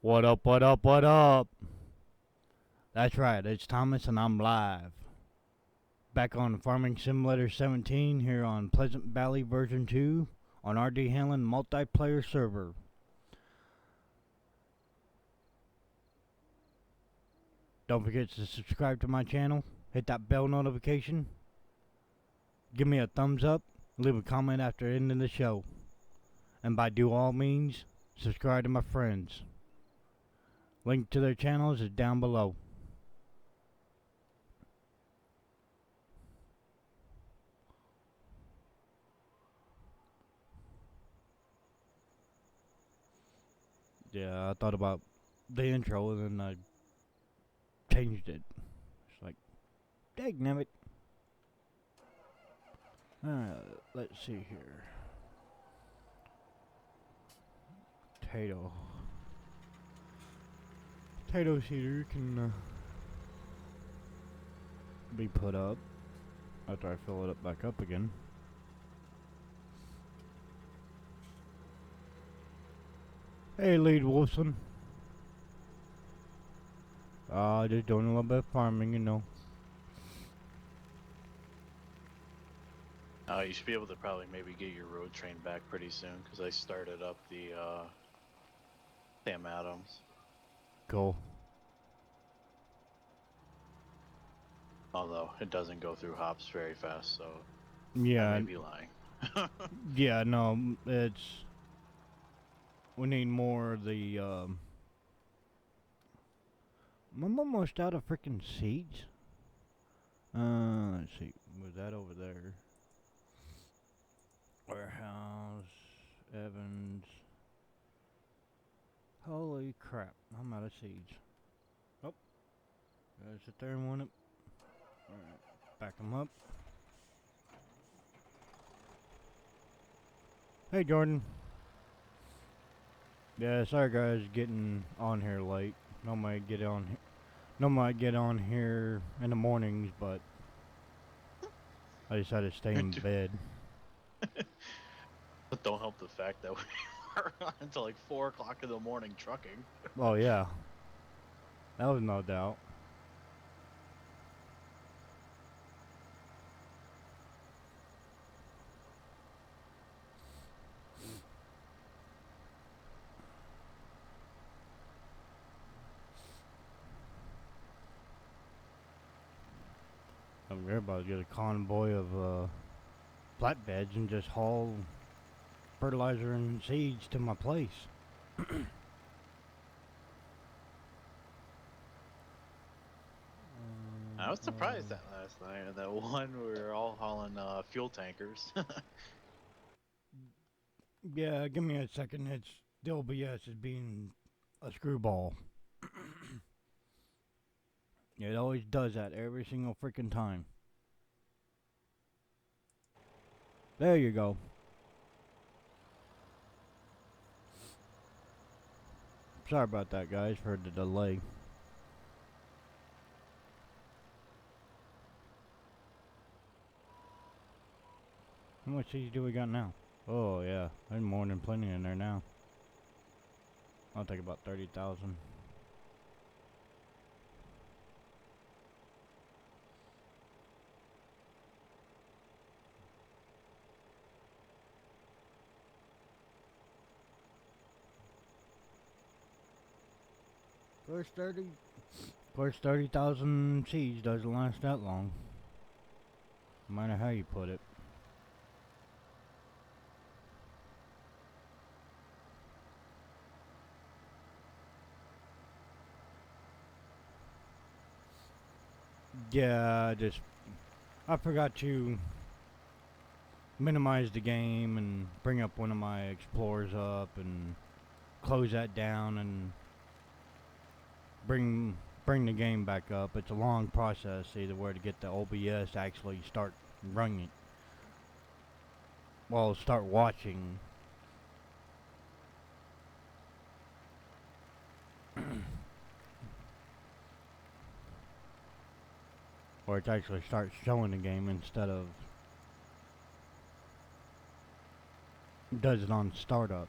What up, what up, what up? That's right, it's Thomas and I'm live. Back on Farming Simulator 17 here on Pleasant Valley version 2 on RDAllen multiplayer server. Don't forget to subscribe to my channel, hit that bell notification, give me a thumbs up, leave a comment after ending the show. And by do all means, subscribe to my friends. Link to their channels is down below. Yeah, I thought about the intro and then I changed it. It's like, dagnabbit. Let's see here. Potato seeder can be put up after I fill it up back up again. Hey, Lead Wolfson. Just doing a little bit of farming, you know. You should be able to probably maybe get your road train back pretty soon, because I started up the Sam Adams. Cool. Although it doesn't go through hops very fast, so Yeah. I may be lying. Yeah, no, it's... We need more of the, I'm almost out of freaking seeds. Let's see. Was that over there? Warehouse, Evans. Holy crap, I'm out of seeds. Oh, gotta sit there and want it. Alright, back them up. Hey, Jordan. Yeah, sorry guys, getting on here late. Normally get on here in the mornings, but I decided to stay in bed. But don't help the fact that we were on until like 4 o'clock in the morning trucking. Oh yeah, that was no doubt. I'm about to get a convoy of flatbeds and just haul fertilizer and seeds to my place. I was surprised that last night, that one we were all hauling fuel tankers. Yeah, give me a second. It's the OBS is being a screwball. It always does that every single freaking time. There you go. Sorry about that, guys, for the delay. How much seeds do we got now? Oh, yeah. There's more than plenty in there now. I'll take about 30,000. Of course, 30,000 seeds doesn't last that long. No matter how you put it. Yeah, I forgot to minimize the game and bring up one of my explorers up and close that down and bring the game back up. It's a long process either way to get the OBS to actually start running. Well, start watching. Or it actually starts showing the game instead of does it on startup.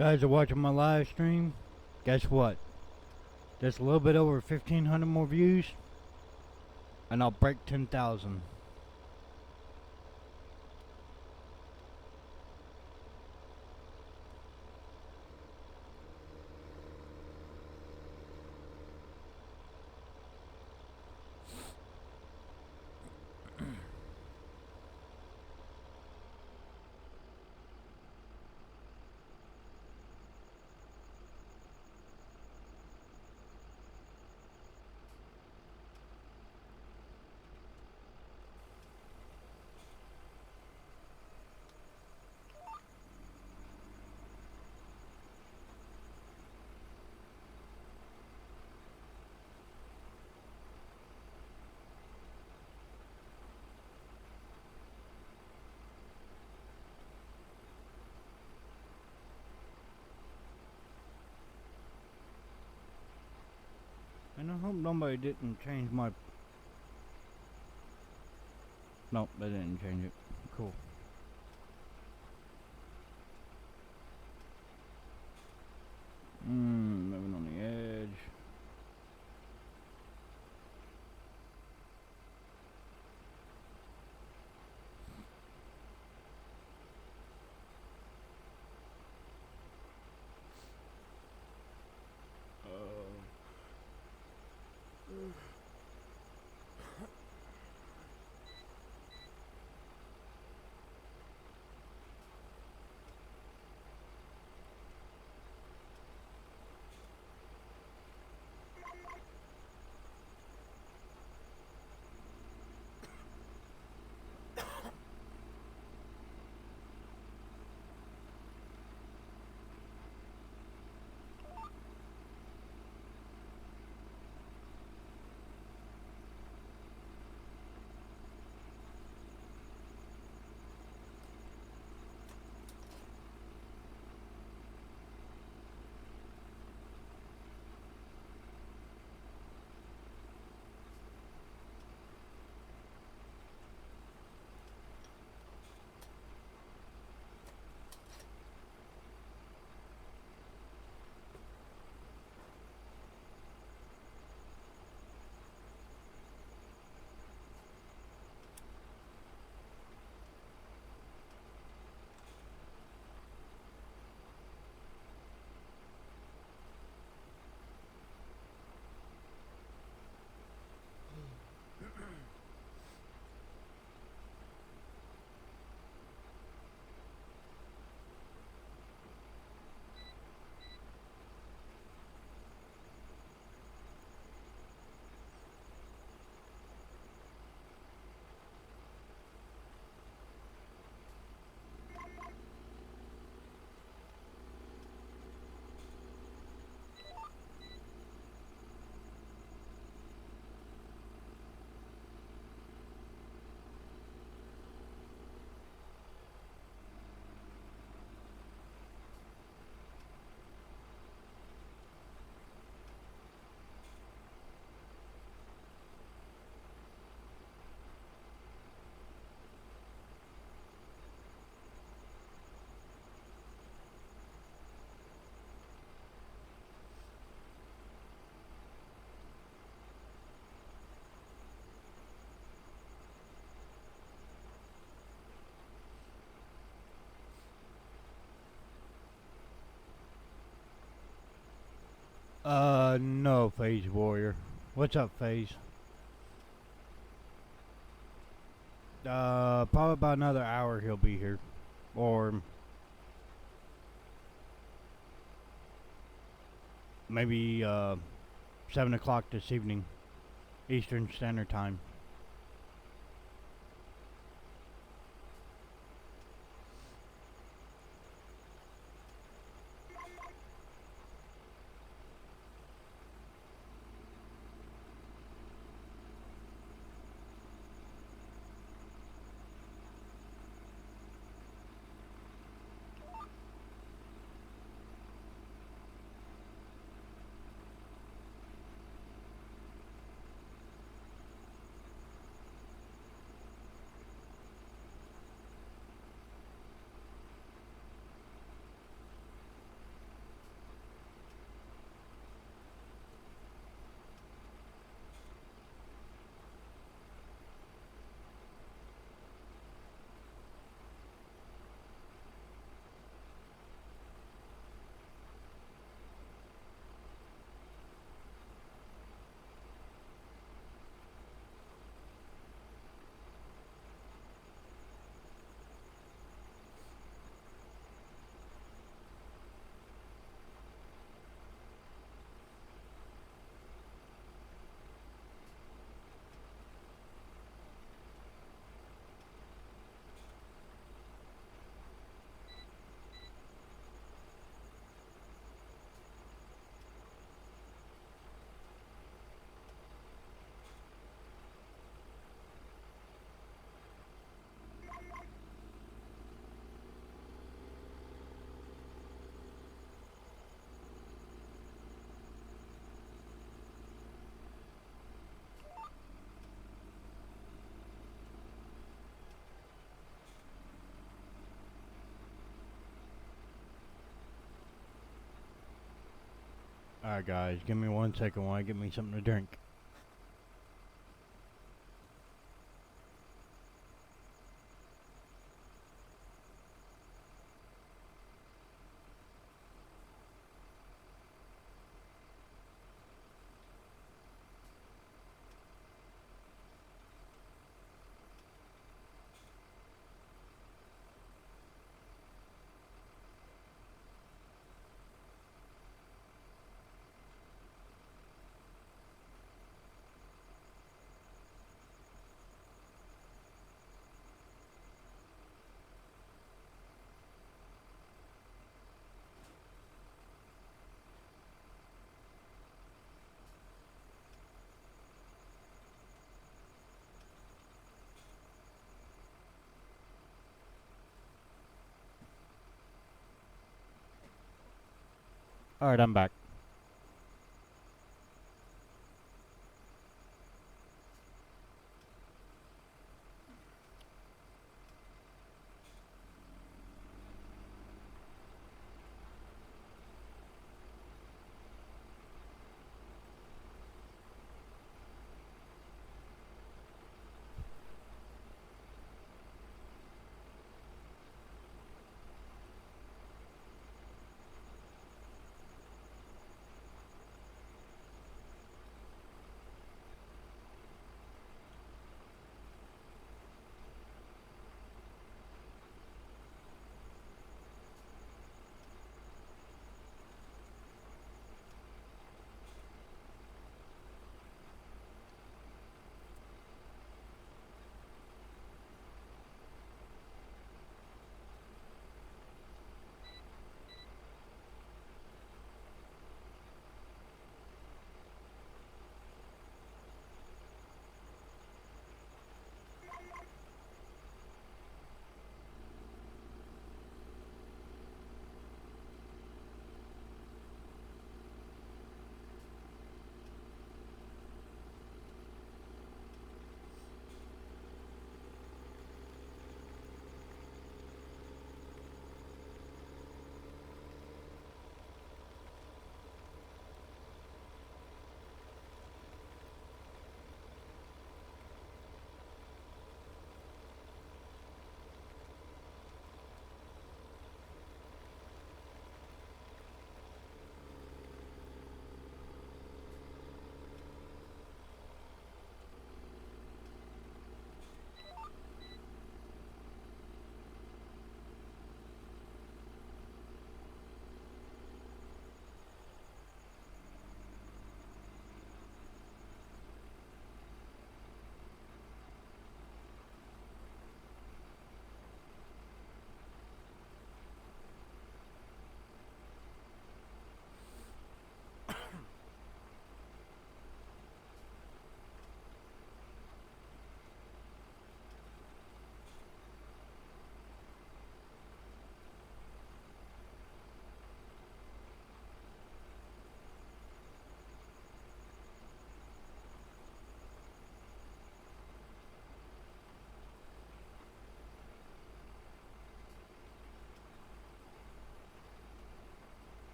Guys are watching my live stream. Guess what? There's a little bit over 1,500 more views, and I'll break 10,000. And I hope nobody didn't change my... Nope, they didn't change it. Cool. Living on the edge. No, Phase Warrior. What's up, Phase? Probably about another hour he'll be here. Or maybe, 7 o'clock this evening, Eastern Standard Time. Alright guys, give me 1 second while I get me something to drink. Alright, I'm back.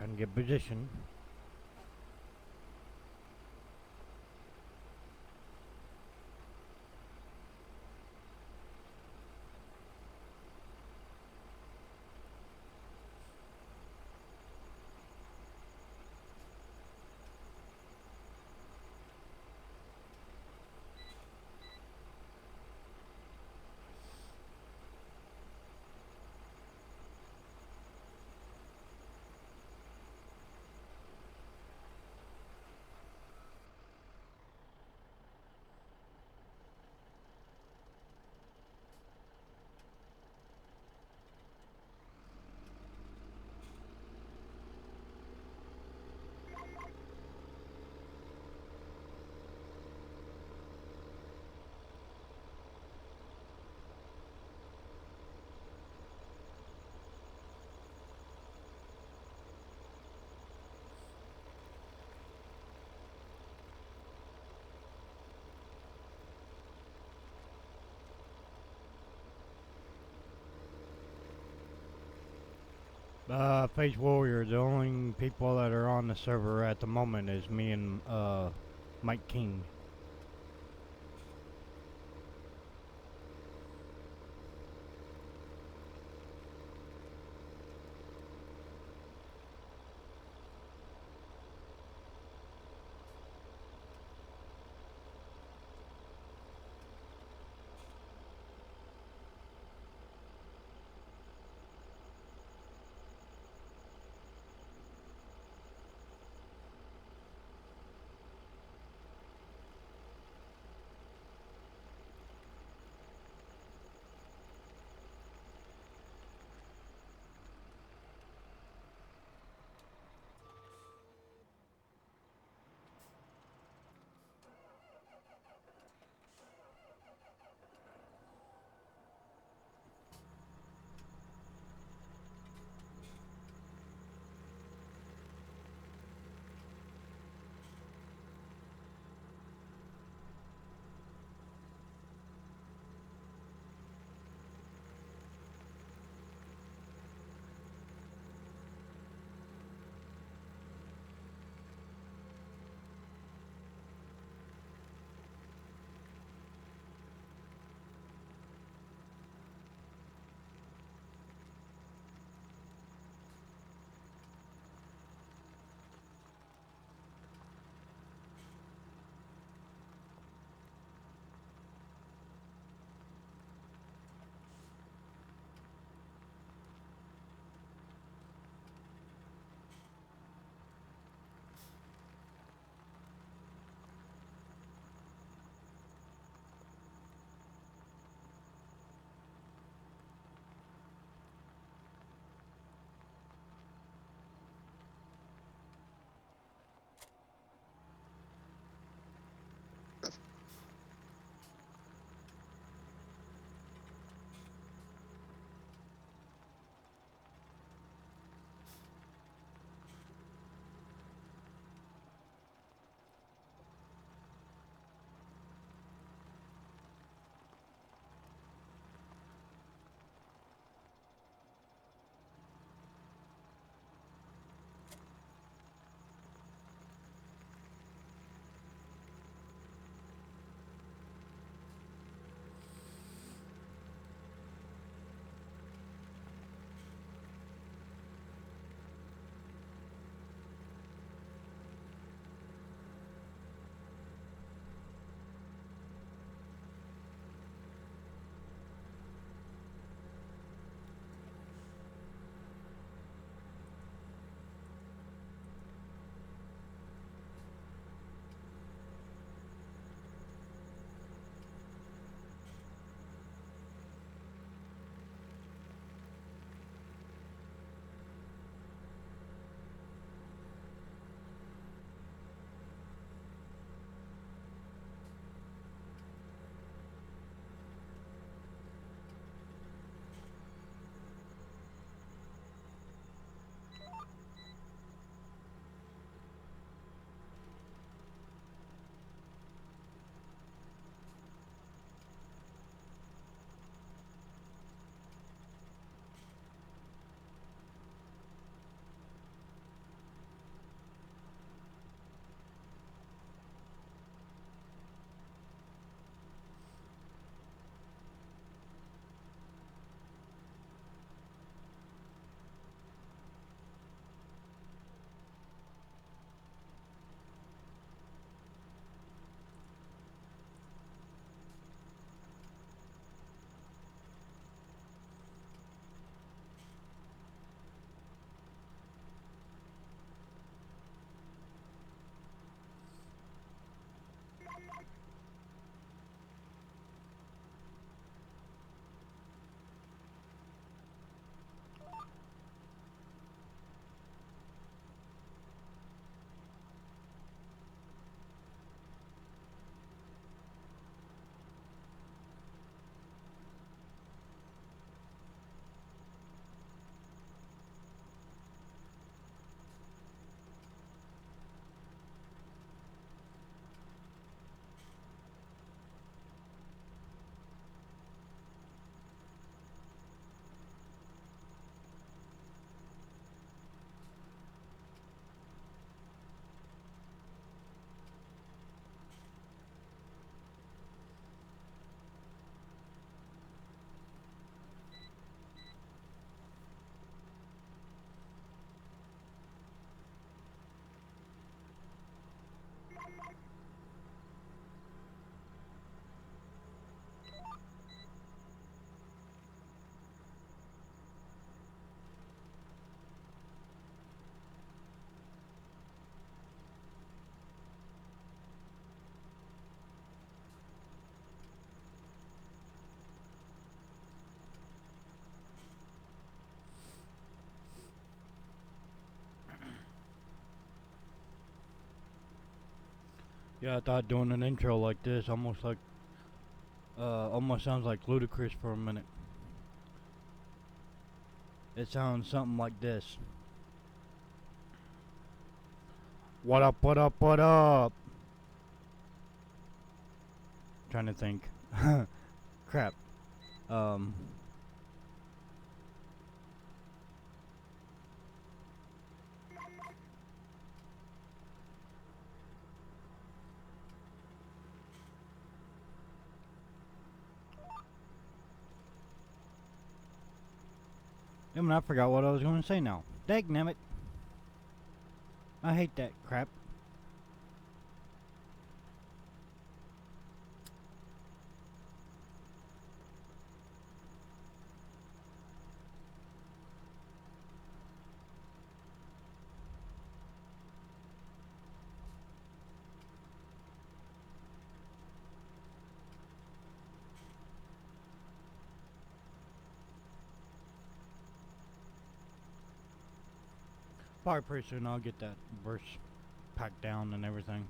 Trying to get position. Phase Warrior, the only people that are on the server at the moment is me and, Mike King. Yeah, I thought doing an intro like this almost sounds like ludicrous for a minute. It sounds something like this. What up, what up, what up? Trying to think. Crap. I forgot what I was going to say now. Dagnammit. I hate that crap. Probably pretty soon I'll get that burst packed down and everything.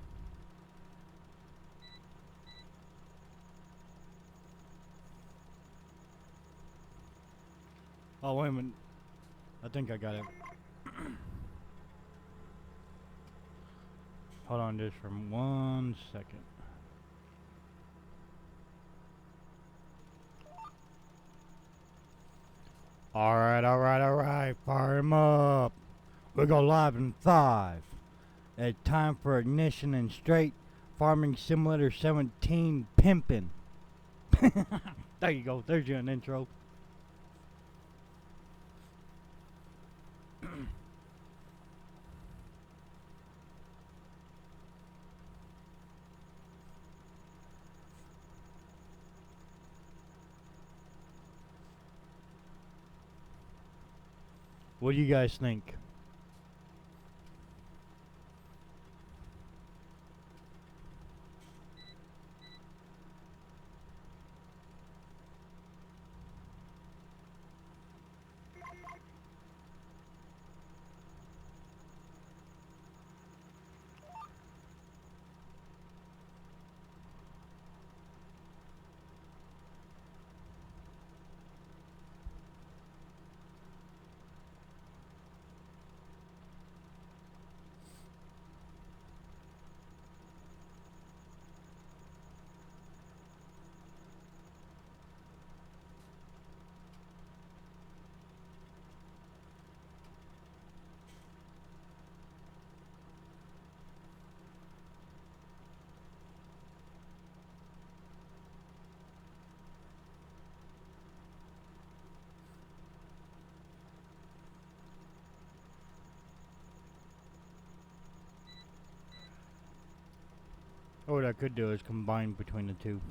Oh, wait a minute. I think I got it. Hold on just for 1 second. Alright. Fire him up. We go live in 5. It's time for ignition and straight Farming Simulator 17 pimpin'. There you go. There's your intro. What do you guys think? Or what I could do is combine between the two.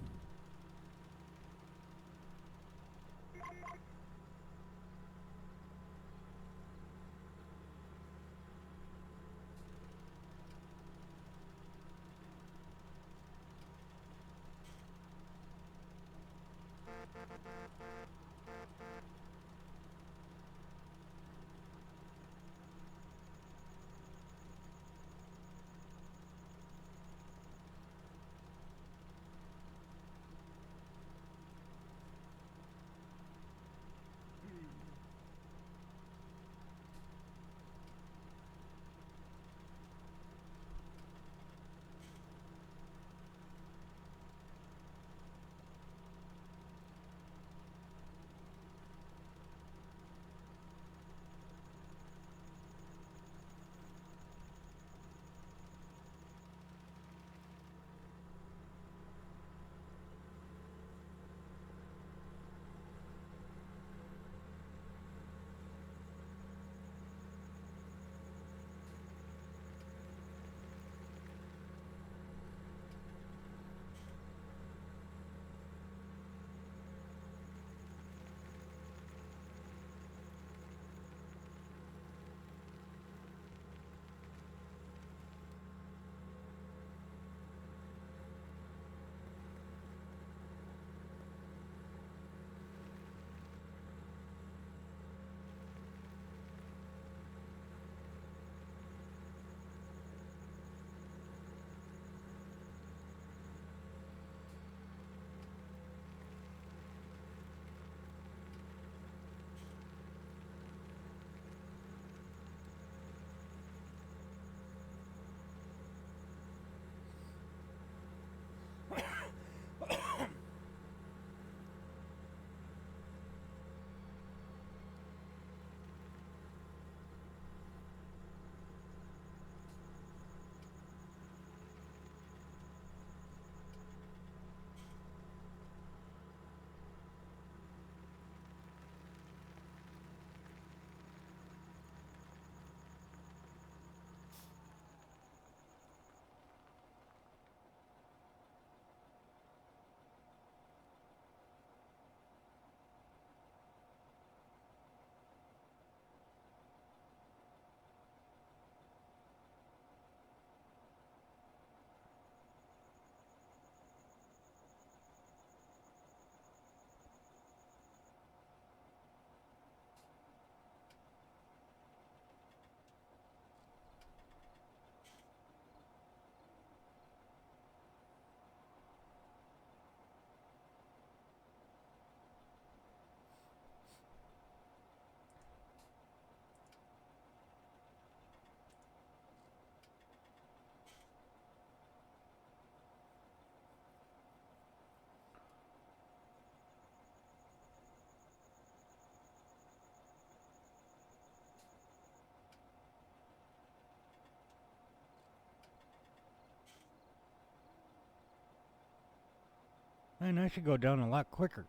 Man, I should go down a lot quicker.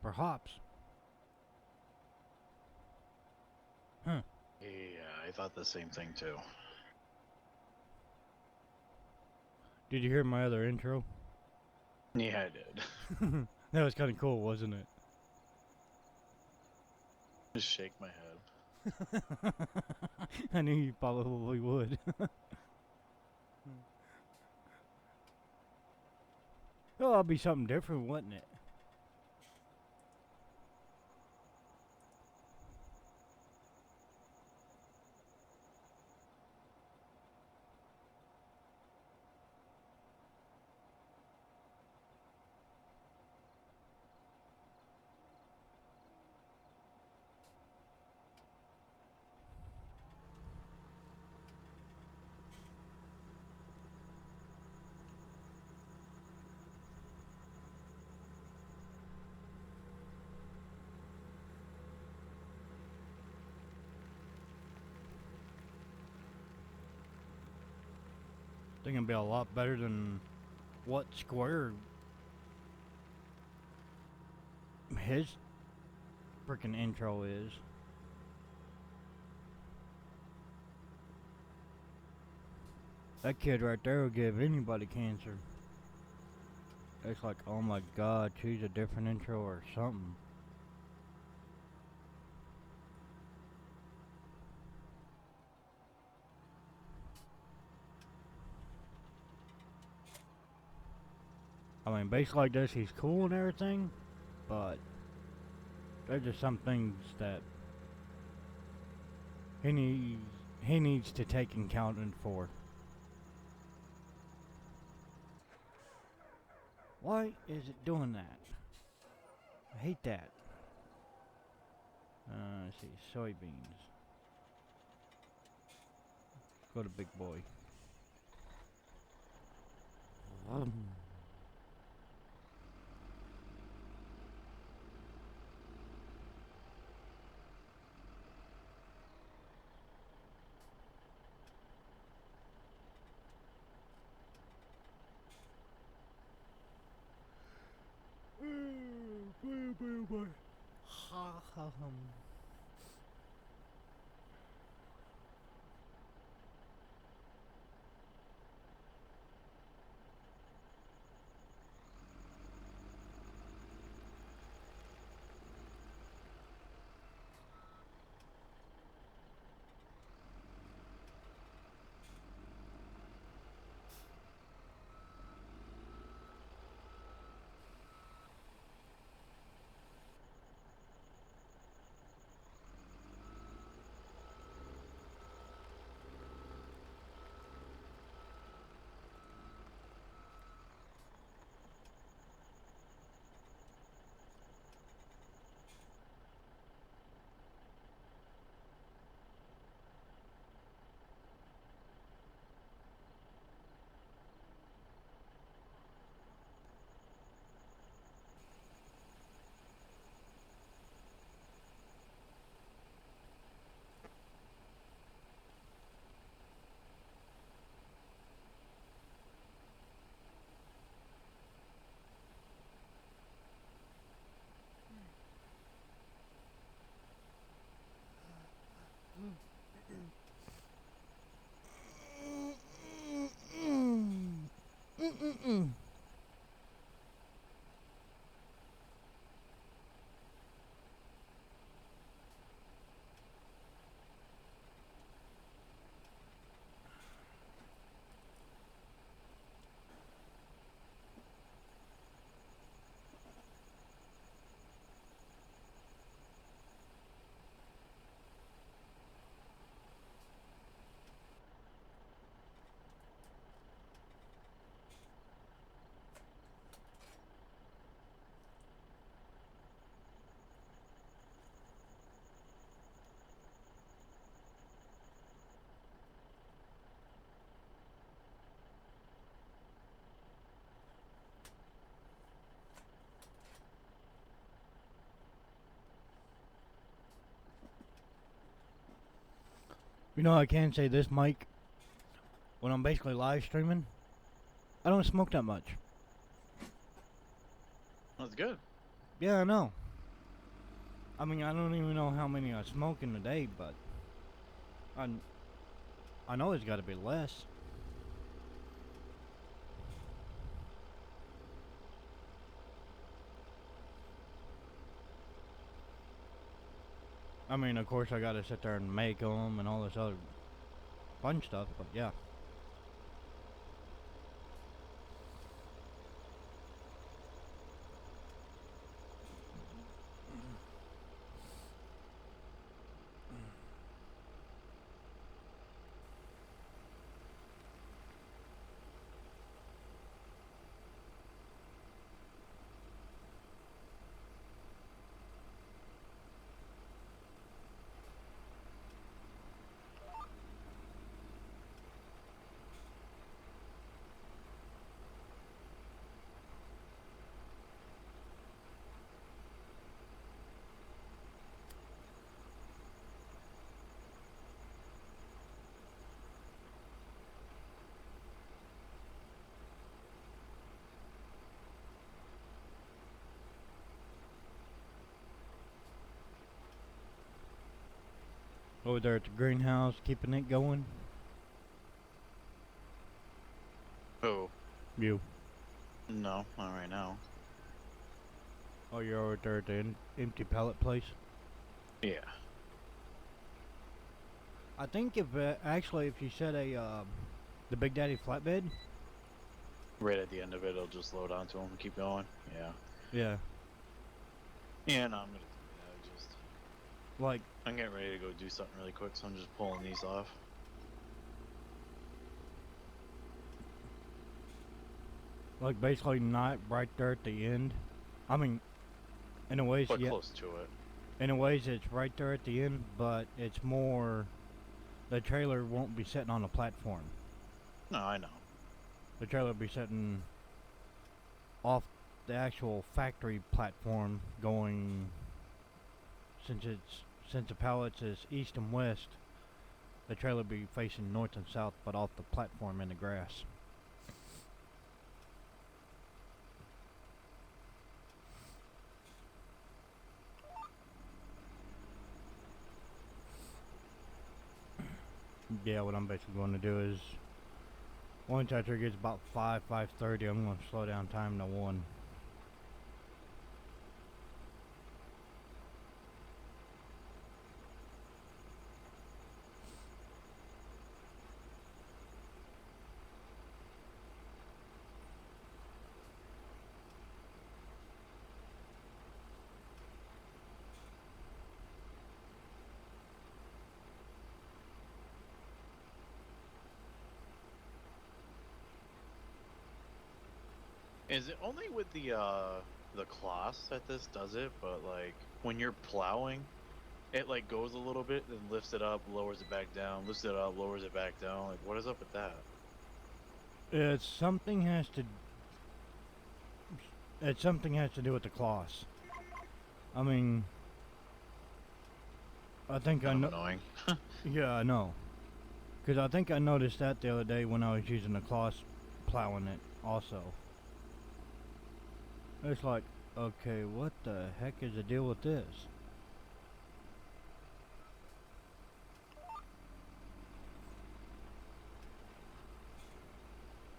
Perhaps. Huh. Yeah, I thought the same thing too. Did you hear my other intro? Yeah, I did. That was kind of cool, wasn't it? Just shake my head. I knew you probably would. Oh, it'll be something different, wouldn't it? I think it'll be a lot better than what Square his freaking intro is. That kid right there will give anybody cancer. It's like, oh my god, choose a different intro or something. I mean, basically like this, he's cool and everything, but there's just some things that he needs to take accounting for. Why is it doing that? I hate that. Let's see, soybeans. Go to big boy. You know, I can say this, Mike. When I'm basically live streaming, I don't smoke that much. That's good. Yeah, I know. I mean, I don't even know how many I smoke in a day, but I, I know it's got to be less. I mean, of course, I got to sit there and make them and all this other fun stuff, but yeah. Over there at the greenhouse, keeping it going. Oh, You. no, not right now. Oh, you're over there at the empty pallet place? Yeah. I think if, actually, if you set a, the Big Daddy flatbed. Right at the end of it, it'll just load onto them and keep going. Yeah. Yeah. Yeah, no, I'm gonna do that. Just Like, I'm getting ready to go do something really quick, so I'm just pulling these off. basically not right there at the end. I mean, in a ways, But yeah. close to it. In a ways, it's right there at the end, but it's more. The trailer won't be sitting on a platform. No, I know. The trailer will be sitting off the actual factory platform, going. Since the pallets is east and west, the trailer will be facing north and south, but off the platform in the grass. Yeah, what I'm basically going to do is, once after it gets about 5:30, I'm going to slow down time to 1. Is it only with the cloths that this does it? But like when you're plowing, it like goes a little bit, then lifts it up, lowers it back down, lifts it up, lowers it back down. Like what is up with that? It's something has to. It's something has to do with the cloths. I mean, I think I Kind of know. annoying. Yeah, I know. Because I think I noticed that the other day when I was using the cloths plowing it also. It's like, okay, what the heck is the deal with this?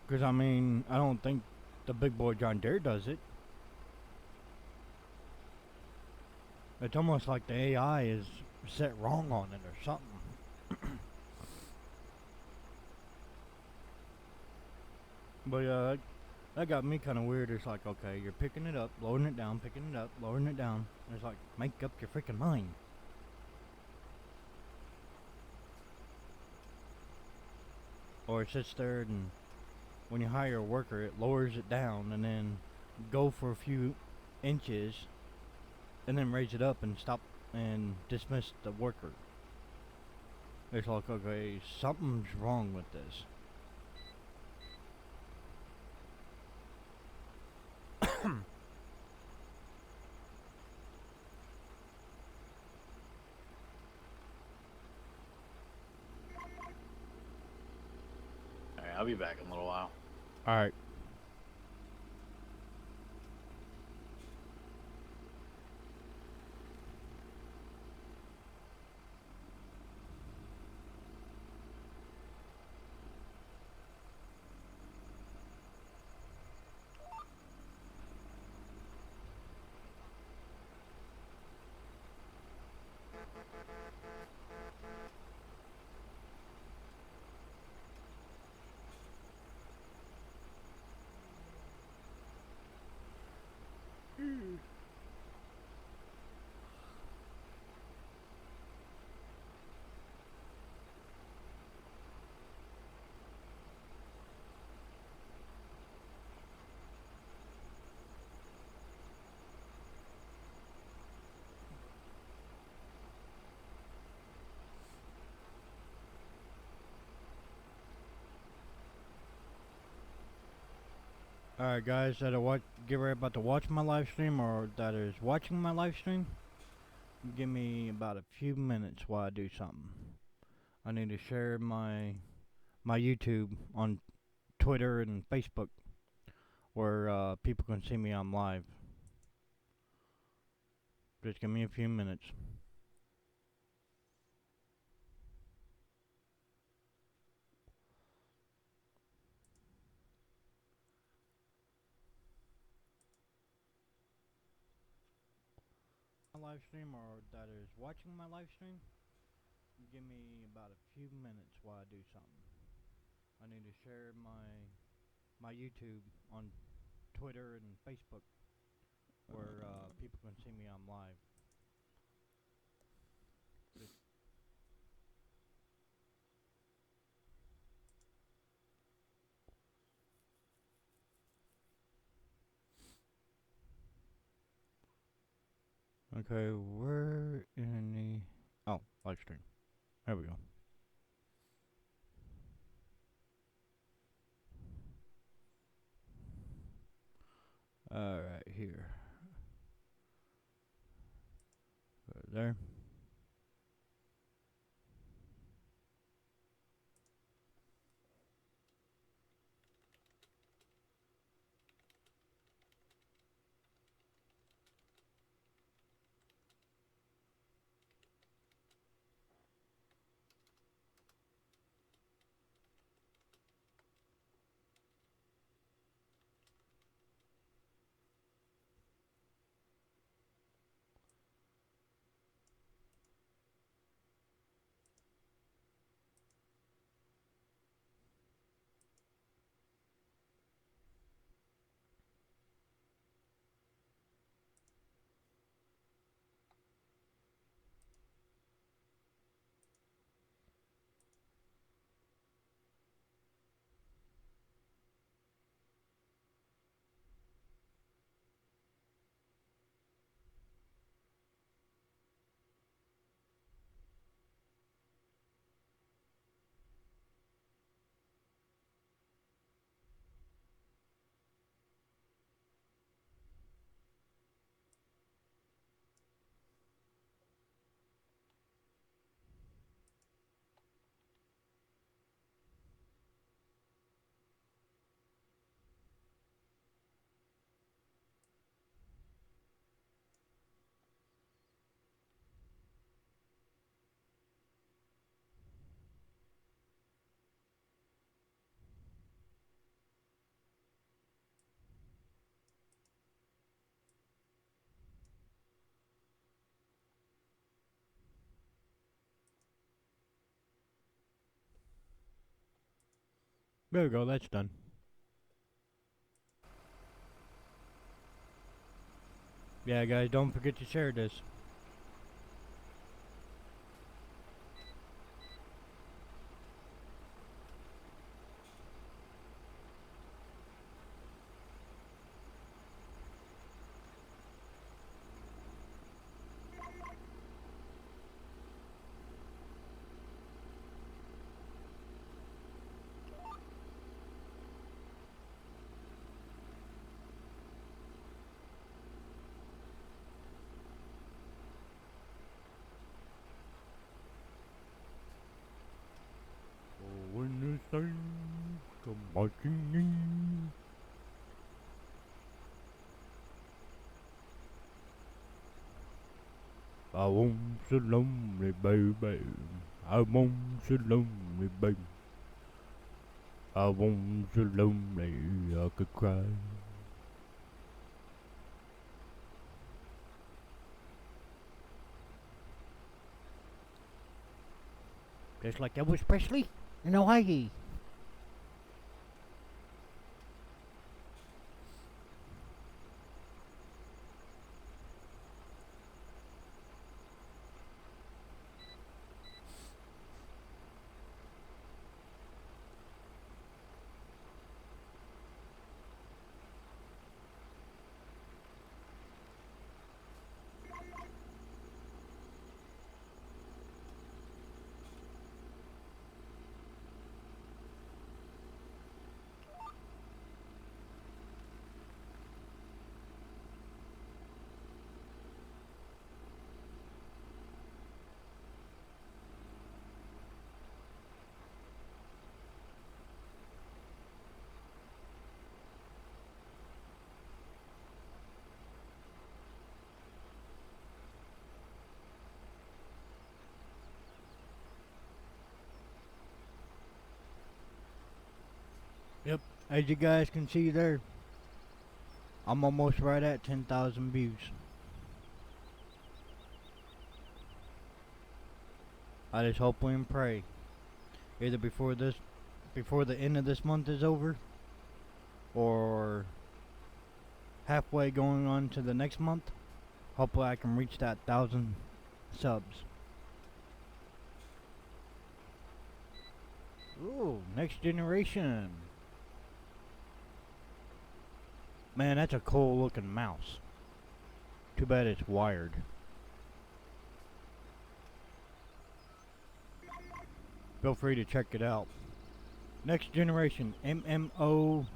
Because I mean, I don't think the big boy John Deere does it. It's almost like the AI is set wrong on it or something. But yeah, that got me kind of weird. It's like, okay, you're picking it up, lowering it down, picking it up, lowering it down. And it's like, make up your freaking mind. Or it sits there and when you hire a worker, it lowers it down and then go for a few inches and then raise it up and stop and dismiss the worker. It's like, okay, something's wrong with this. Alright, I'll be back in a little while. Alright. Alright guys, that are get ready about to watch my live stream or that is watching my live stream, give me about a few minutes while I do something. I need to share my YouTube on Twitter and Facebook where people can see me on live. Just give me a few minutes. My live stream or that is watching my live stream, give me about a few minutes while I do something. I need to share my YouTube on Twitter and Facebook where people can see me on live. Okay, where in the... Oh, live stream. There we go. Alright, here. Right there. There we go, that's done. Yeah guys, don't forget to share this. When the sun come marching in, I want so lonely, baby. I want so lonely, baby. I want so lonely I could cry. Just like Elvis Presley in Hawaii. Yep, as you guys can see there, I'm almost right at 10,000 views. I just hope and pray, either before the end of this month is over, or halfway going on to the next month. Hopefully I can reach that 1,000 subs. Ooh, next generation. Man, that's a cool looking mouse. Too bad it's wired. Feel free to check it out. Next generation MMO/MOBA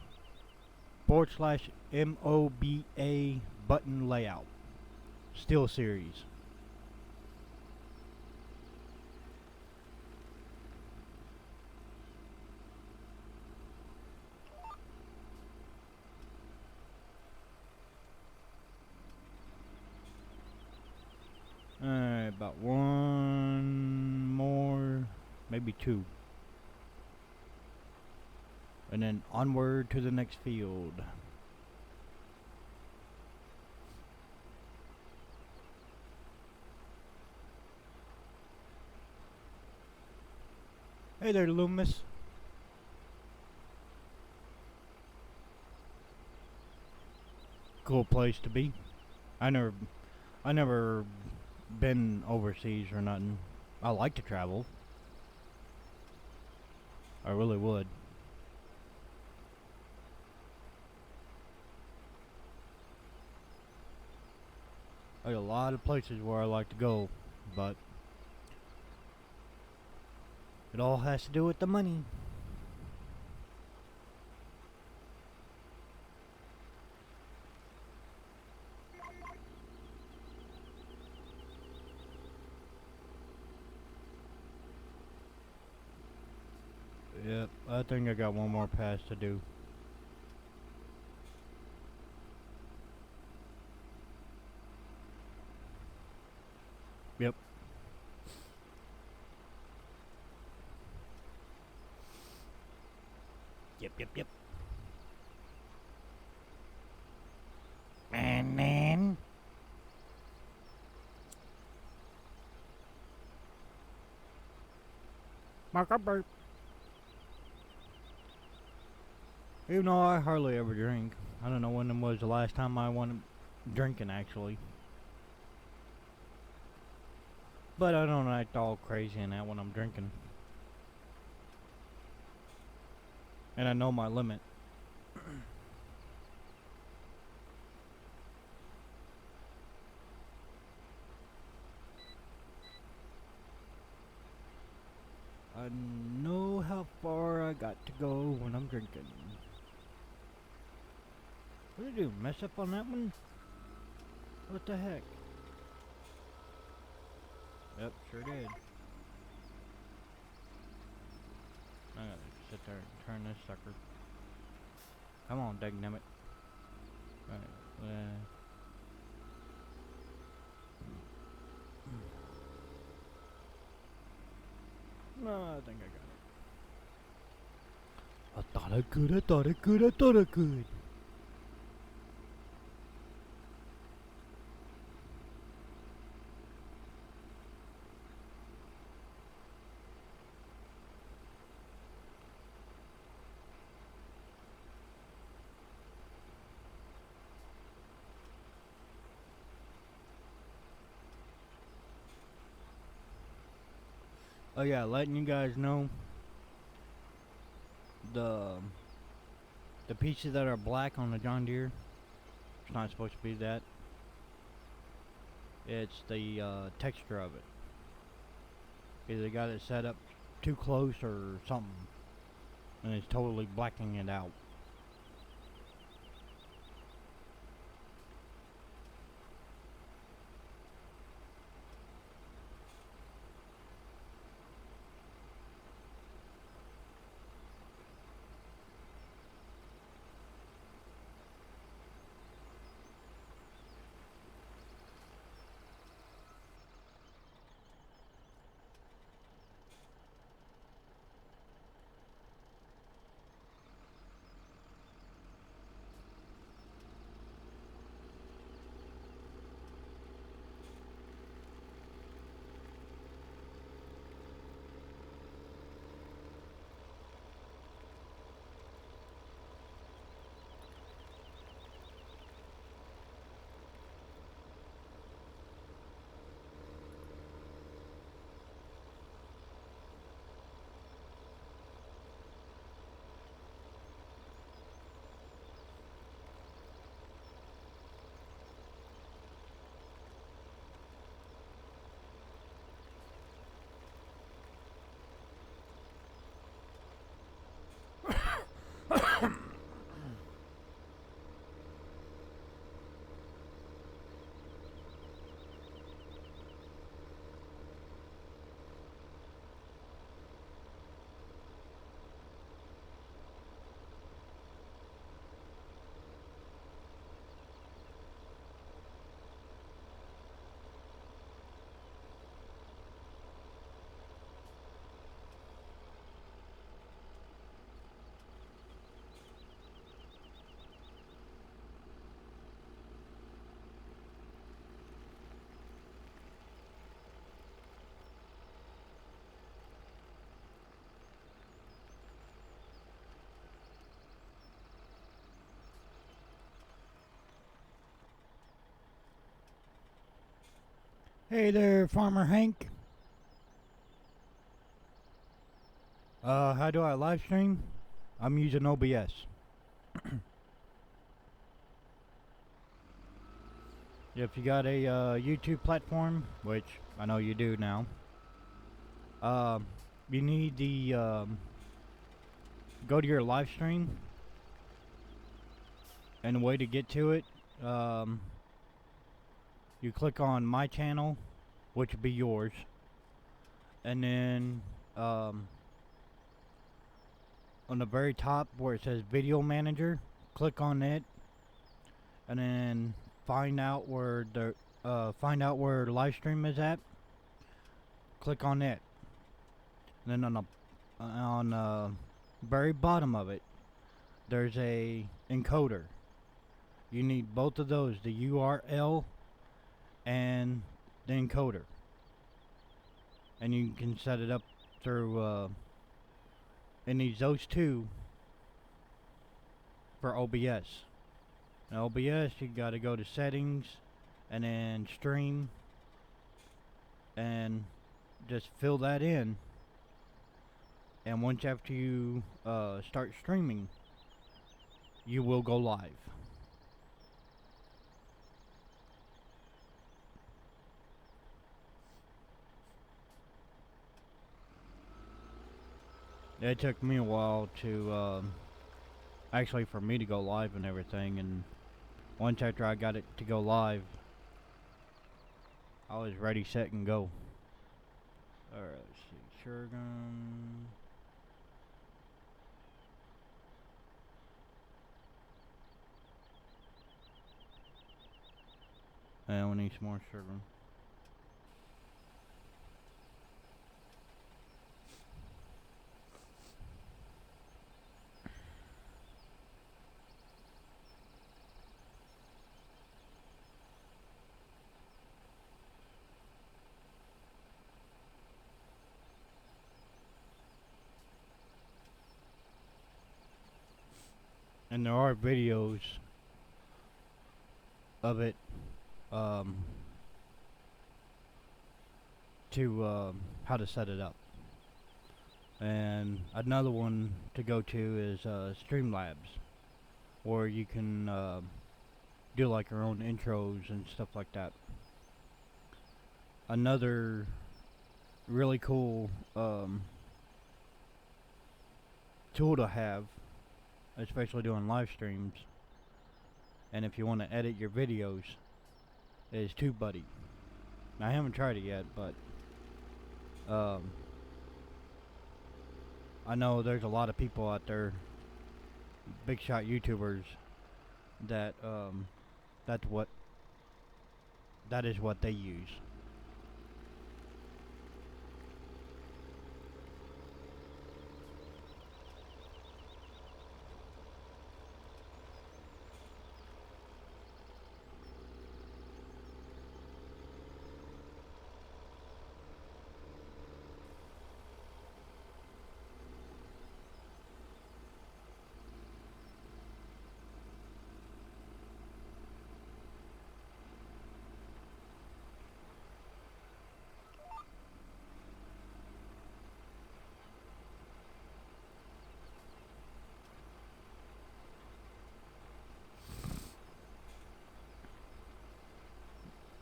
button layout. Steel series. Alright, about one more, maybe two. And then onward to the next field. Hey there, Loomis. Cool place to be. I never been overseas or nothing. I like to travel. I really would. There's a lot of places where I like to go, but it all has to do with the money. Yep, I think I got one more pass to do. Yep. Yep. And then Mark up burp. Even though I hardly ever drink. I don't know when was the last time I went drinking actually. But I don't act all crazy in that when I'm drinking. And I know my limit. I know how far I got to go when I'm drinking. What did I do? Mess up on that one? What the heck? Yep, sure did. I gotta sit there and turn this sucker. Come on, dagnammit. Alright, no, I think I got it. I thought I could. Oh yeah, letting you guys know, the pieces that are black on the John Deere, it's not supposed to be that. It's the texture of it. Either they got it set up too close or something, and it's totally blacking it out. Hey there, Farmer Hank. How do I live stream? I'm using OBS. If you got a YouTube platform, which I know you do now, you need the go to your live stream, and the way to get to it, you click on my channel, which would be yours, and then on the very top where it says Video Manager, click on it, and then find out where live stream is at. Click on it, and then on the very bottom of it, there's a encoder. You need both of those, the URL and the encoder, and you can set it up through. It needs those two for OBS. Now OBS, you gotta go to settings and then stream, and just fill that in. And once after you start streaming, you will go live. It took me a while to actually for me to go live and everything, and once after I got it to go live, I was ready, set, and go. Alright, let's see. Sugargun. And we need some more sugar. And there are videos of it to how to set it up. And another one to go to is Streamlabs, where you can do like your own intros and stuff like that. Another really cool tool to have, especially doing live streams, and if you want to edit your videos, is TubeBuddy. Now, I haven't tried it yet, but I know there's a lot of people out there, big shot YouTubers, that that is what they use.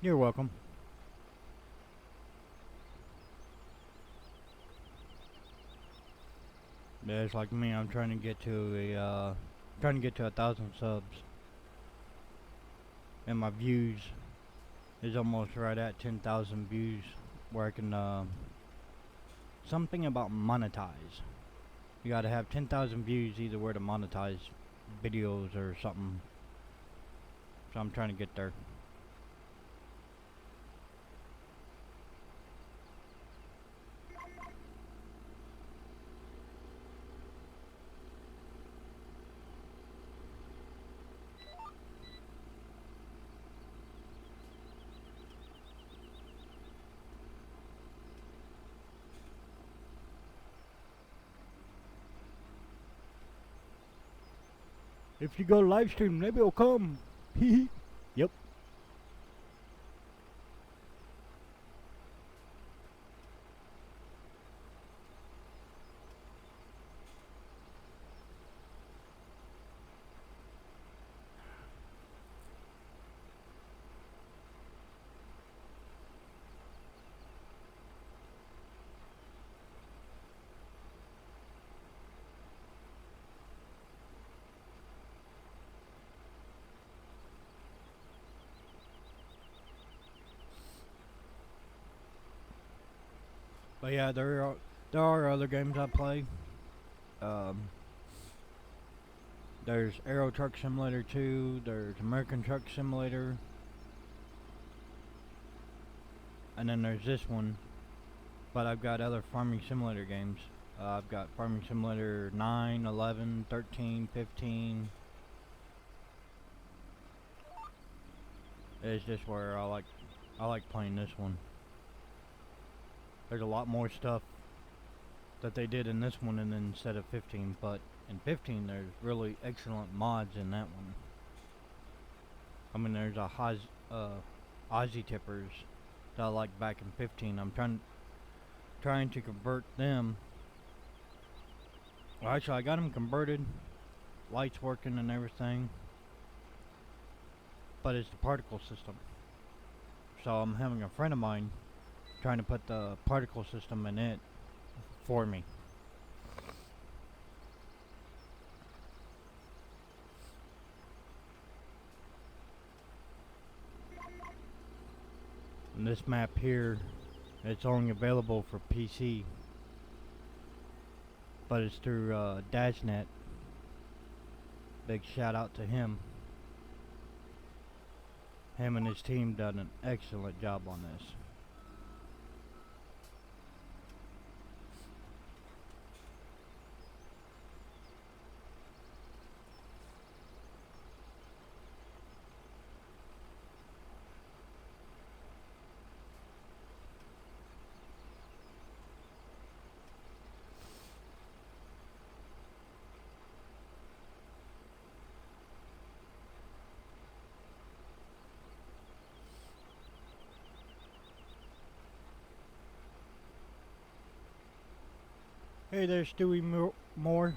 You're welcome. Yeah, it's like me. I'm trying to get to a 1,000 subs, and my views is almost right at 10,000 views, where I can something about monetize. You gotta have 10,000 views either way to monetize videos or something. So I'm trying to get there. If you go live stream, maybe it'll come. Yep. But yeah, there are other games I play. Um, there's Aero Truck Simulator 2. There's American Truck Simulator. And then there's this one. But I've got other Farming Simulator games. I've got Farming Simulator 9, 11, 13, 15. It's just where I like playing this one. There's a lot more stuff that they did in this one and instead of 15, but in 15 there's really excellent mods in that one. I mean, there's a Aussie tippers that I like back in 15. I'm trying to convert them. Well, actually, I got them converted, lights working and everything, but it's the particle system. So I'm having a friend of mine trying to put the particle system in it for me. And this map here, it's only available for PC, but it's through DashNet. Big shout out to him. Him and his team done an excellent job on this. Hey there, Stewie Moore.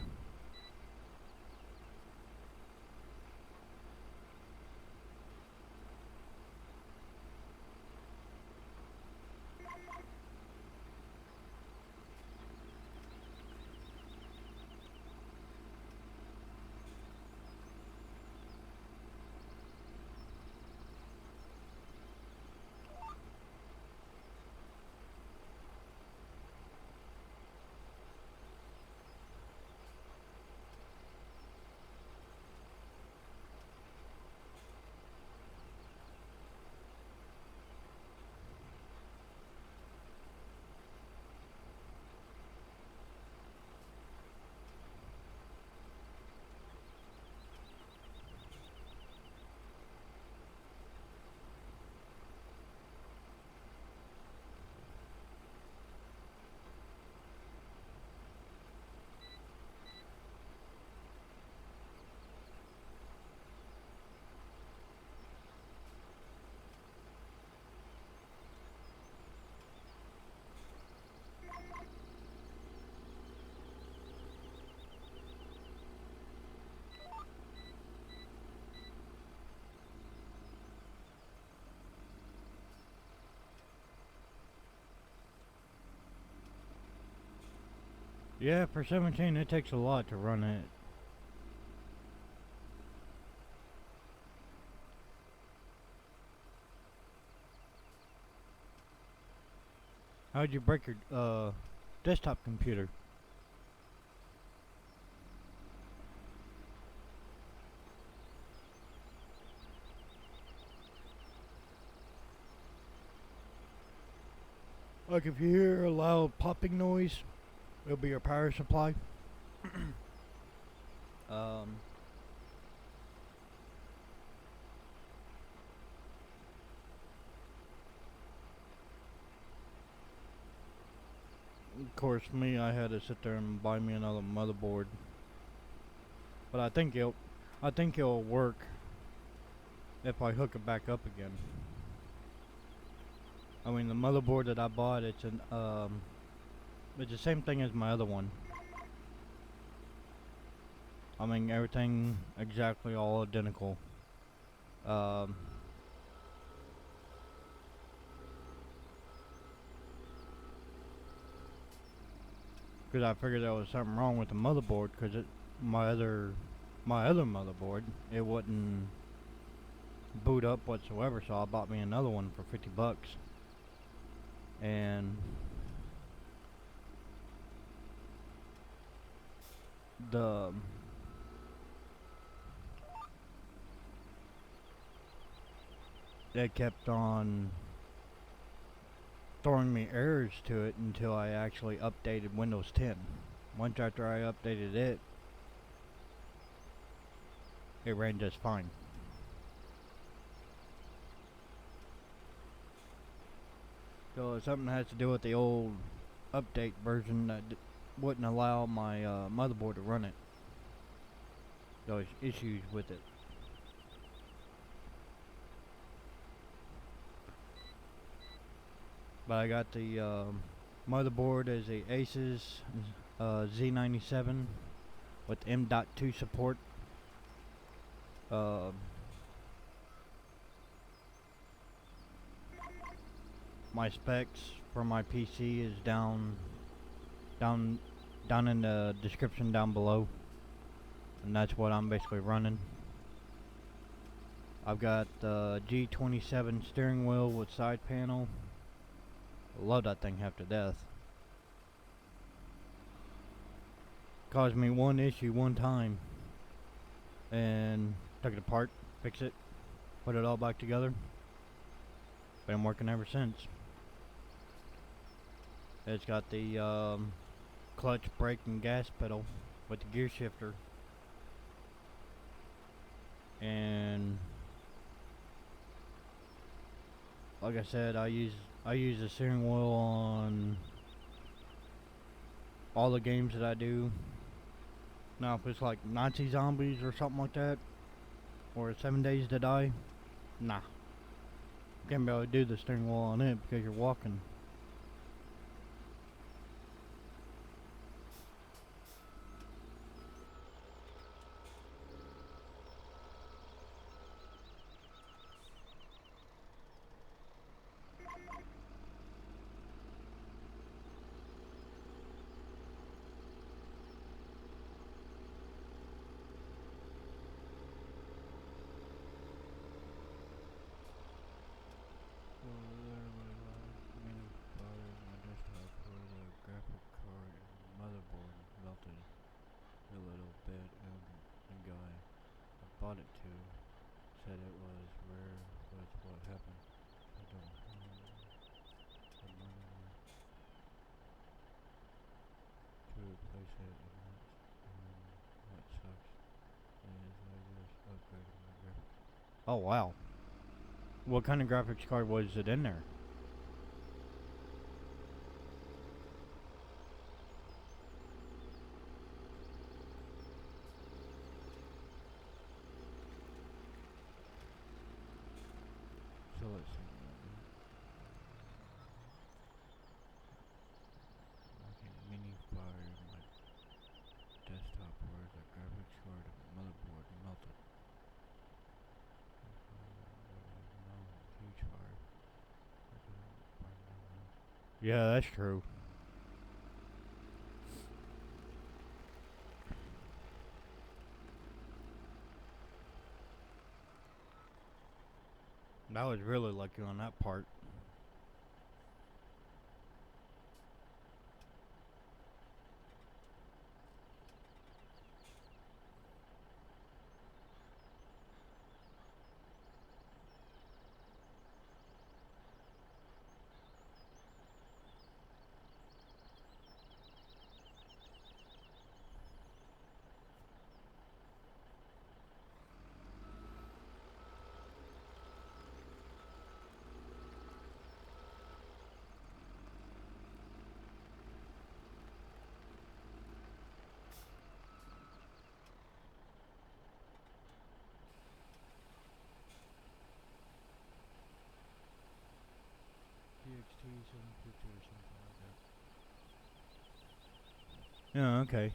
Yeah, for 17 it takes a lot to run it. How'd you break your desktop computer? Like if you hear a loud popping noise, it'll be your power supply. um, of course, I had to sit there and buy me another motherboard. But I think it'll work if I hook it back up again. I mean, the motherboard that I bought, it's the same thing as my other one. I mean, everything exactly all identical. Because I figured there was something wrong with the motherboard, because my other motherboard, it wouldn't boot up whatsoever, so I bought me another one for $50. And the it kept on throwing me errors to it until I actually updated Windows 10. Once after I updated it, it ran just fine. So something has to do with the old update version that wouldn't allow my motherboard to run it. Those issues with it. But I got the motherboard as a Asus Z97 with M.2 support. My specs for my PC is down in the description down below, and that's what I'm basically running. I've got the G27 steering wheel with side panel. I love that thing half to death. Caused me one issue one time, and took it apart, fixed it, put it all back together. Been working ever since. It's got the clutch, brake, and gas pedal with the gear shifter, and like I said, I use the steering wheel on all the games that I do. Now, if it's like Nazi Zombies or something like that, or 7 Days to Die, nah, can't be able to do the steering wheel on it because you're walking. A little bit, and the guy I bought it to said it was rare with what happened. I don't have the money to replace it, and what sucks is I just upgraded my graphics. Oh wow. What kind of graphics card was it in there? So let's see. Okay, mini fire my desktop where the graphics card motherboard melted. No, huge fire. Yeah, that's true. I was really lucky on that part. TXT 750 or something like that. Yeah, okay.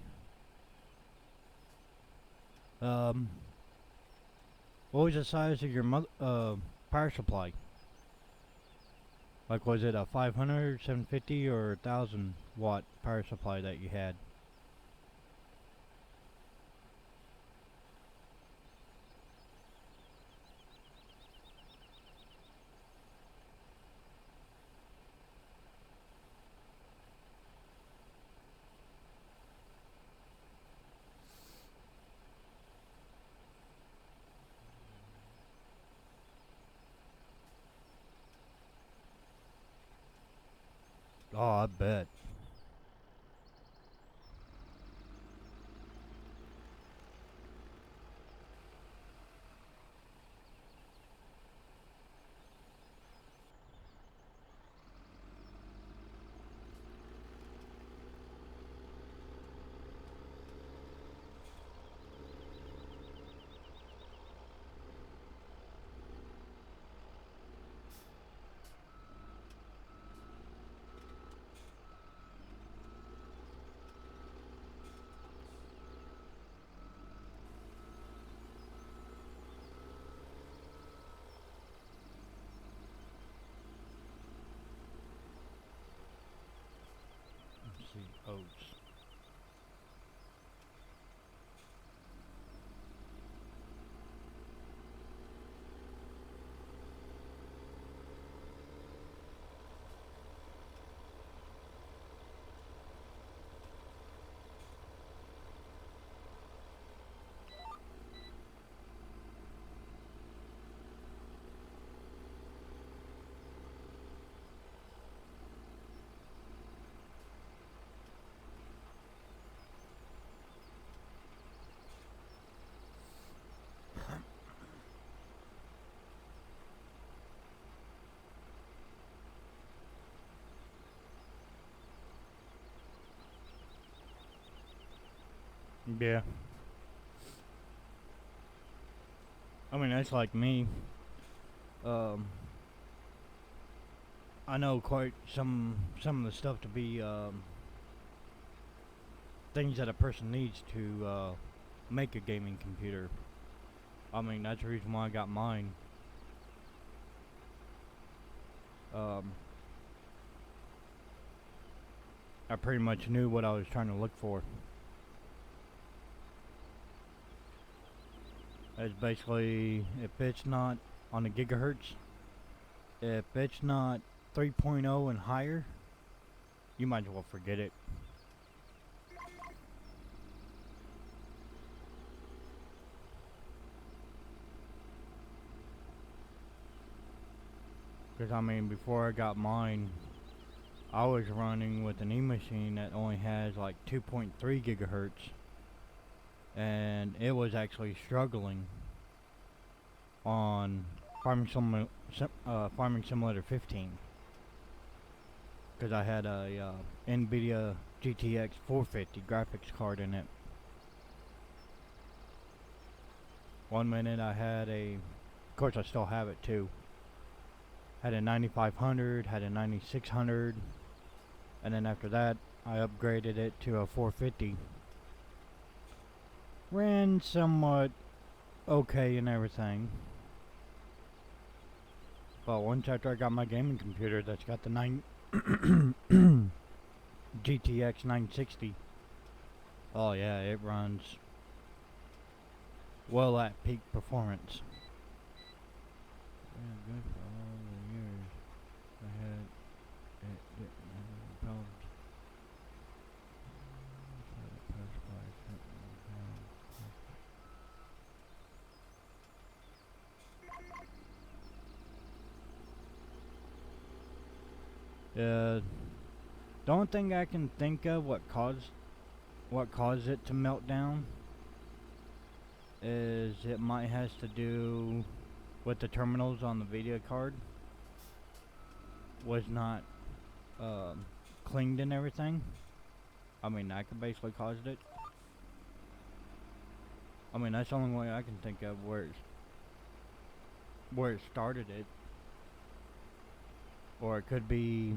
What was the size of your power supply? Like, was it a 500, 750, or 1000 watt power supply that you had? I bet. Let's see, oats. Yeah. I mean, that's like me. Um, I know quite some of the stuff to be things that a person needs to make a gaming computer. I mean, that's the reason why I got mine. I pretty much knew what I was trying to look for. It's basically, if it's not on the gigahertz, if it's not 3.0 and higher, you might as well forget it. Because I mean, before I got mine, I was running with an e-machine that only has like 2.3 gigahertz, and it was actually struggling on Farming Simulator 15, because I had a NVIDEO GTX 450 graphics card in it. One minute I had of course I still have it too, had a 9500, had a 9600, and then after that I upgraded it to a 450. Ran somewhat okay and everything, but once after I got my gaming computer that's got the GTX 960, oh yeah, it runs well at peak performance. Yeah, good for all the years I had it didn't have any problems. The only thing I can think of what caused it to melt down is it might has to do with the terminals on the video card was not cleaned and everything. I mean, that could basically caused it. I mean, that's the only way I can think of where it started it. Or it could be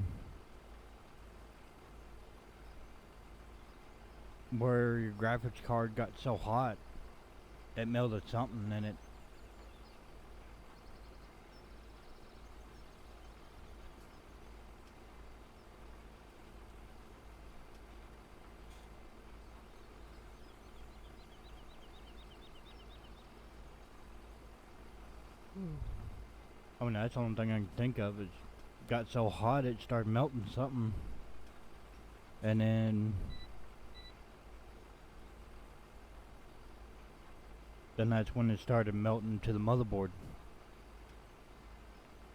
where your graphics card got so hot it melted something in it. I mean, that's the only thing I can think of is got so hot it started melting something, and then that's when it started melting to the motherboard.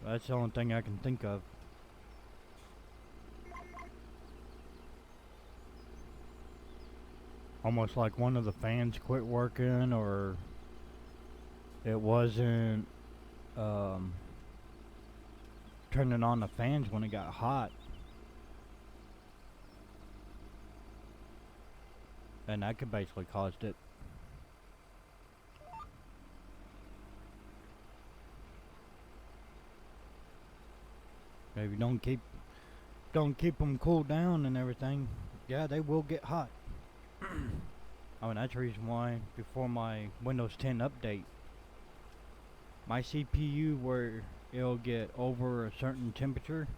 That's the only thing I can think of. almost like one of the fans quit working, or it wasn't turning on the fans when it got hot. And that could basically caused it. If you don't keep them cooled down and everything, yeah, they will get hot. I mean, that's the reason why before my Windows 10 update, my CPU, where it'll get over a certain temperature,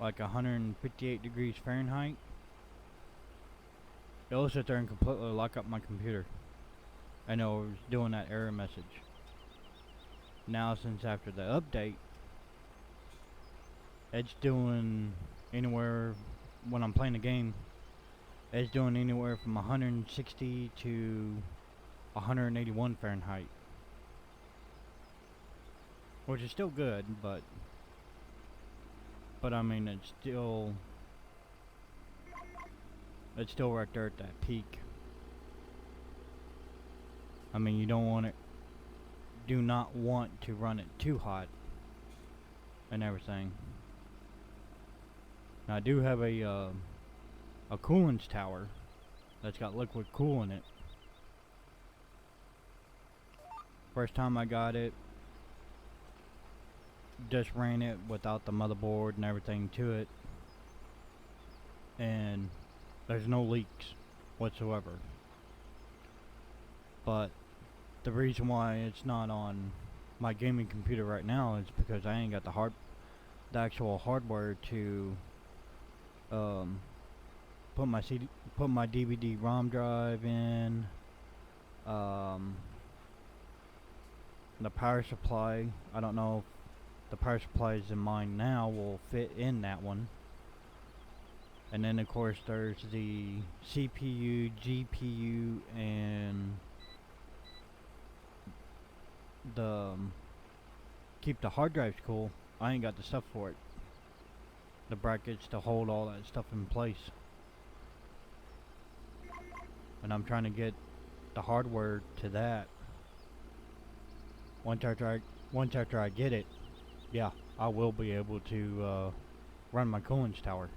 like 158 degrees Fahrenheit, it'll sit there and completely lock up my computer. And it was doing that error message. Now, since after the update, it's doing anywhere, when I'm playing a game, it's doing anywhere from 160 to 181 Fahrenheit. Which is still good, but I mean, it's still right there at that peak. I mean, you do not want to run it too hot and everything. Now, I do have a coolant tower that's got liquid cool in it. First time I got it, just ran it without the motherboard and everything to it, and there's no leaks whatsoever. But the reason why it's not on my gaming computer right now is because I ain't got the actual hardware to put my DVD ROM drive in. The power supply, I don't know if the power supplies in mine now will fit in that one. And then of course there's the CPU, GPU, and the keep the hard drives cool. I ain't got the stuff for it. The brackets to hold all that stuff in place. And I'm trying to get the hardware to that. Once after I get it, yeah, I will be able to run my coolant tower.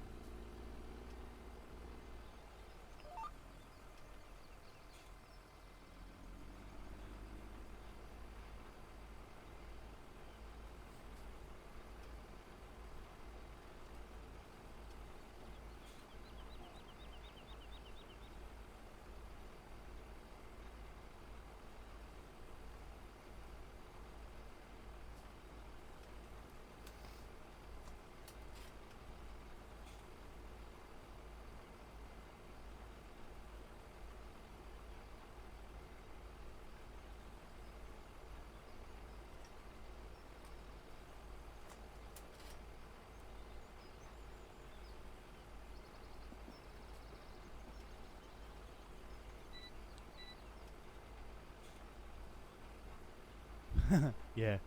Yeah.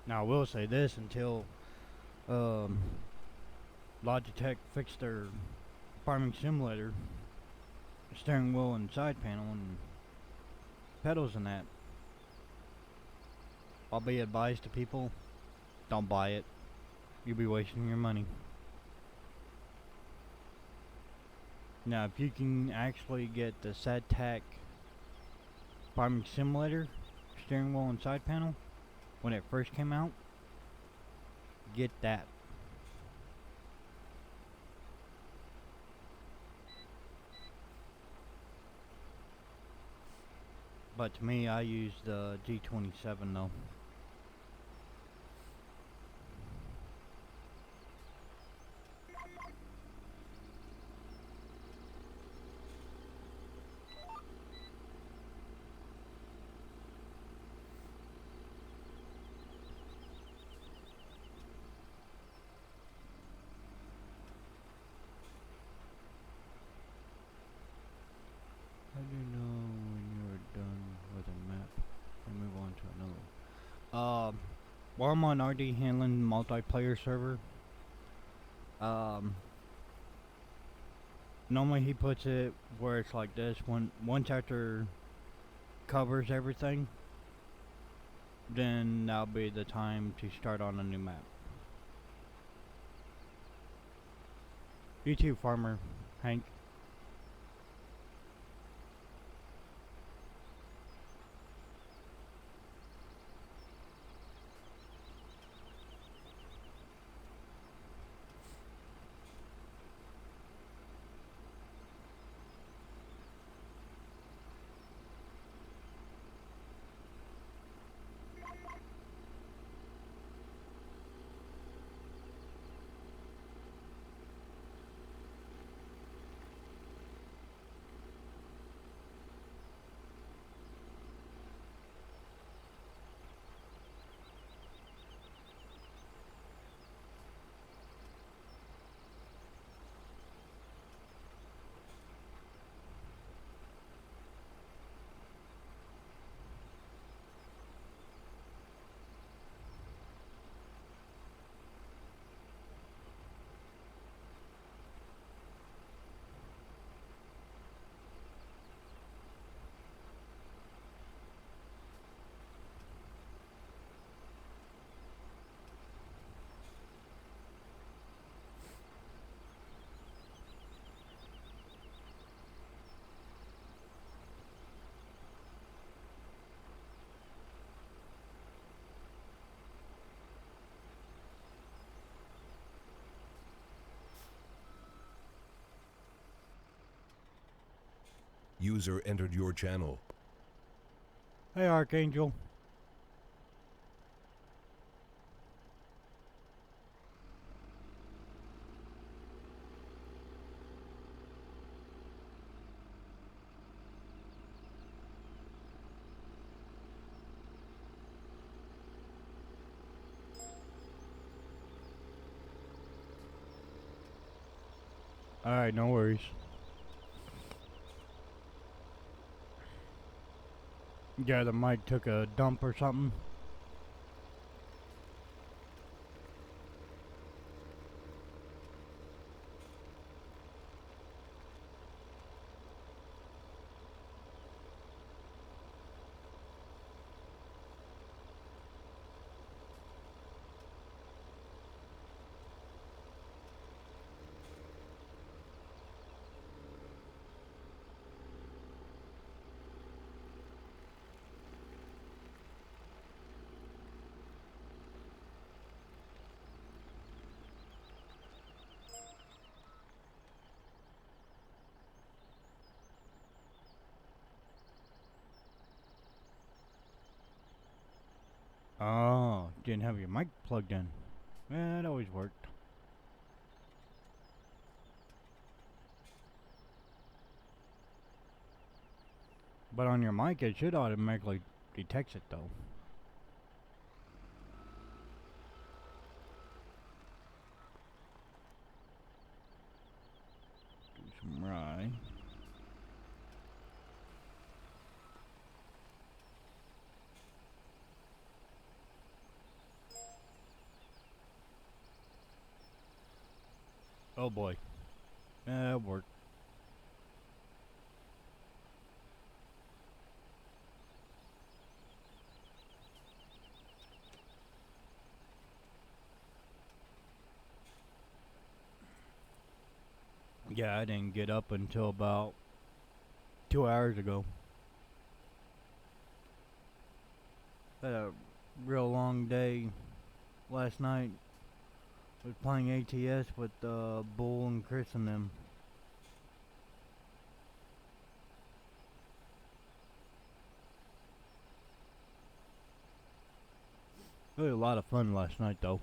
Now I will say this, until Logitech fixed their farming simulator, steering wheel and side panel and pedals and that, I'll be advised to people, don't buy it. You'll be wasting your money. Now if you can actually get the SATAC farming simulator steering wheel and side panel when it first came out, get that. But to me, I use the G27 though. Well, I'm on RDAllen multiplayer server. Normally he puts it where it's like this. Once after covers everything, then that'll be the time to start on a new map. You too, Farmer Hank. User entered your channel. Hey, Archangel. Alright, no worries. Yeah, the mic took a dump or something. Oh, didn't have your mic plugged in. Yeah, it always worked. But on your mic, it should automatically detect it though. Do some rye. Oh boy. Yeah, it worked. Yeah, I didn't get up until about 2 hours ago. Had a real long day last night. Was playing ATS with Bull and Chris and them. It was a lot of fun last night though.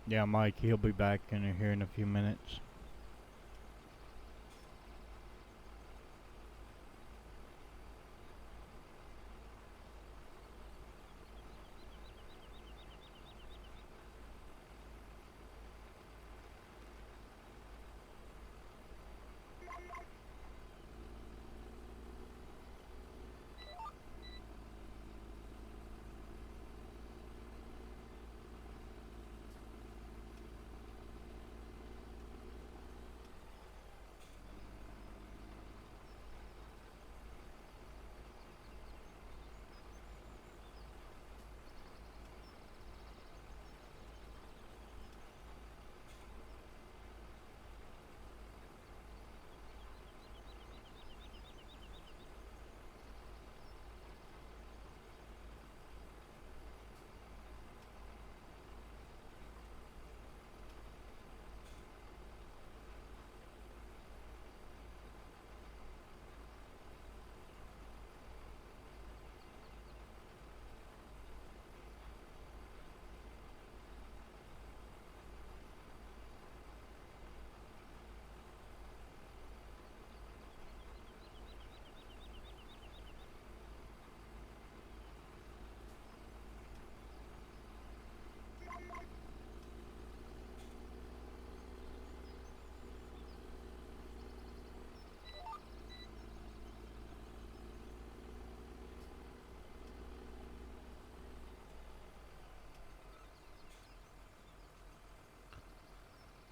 Yeah, Mike, he'll be back in here in a few minutes.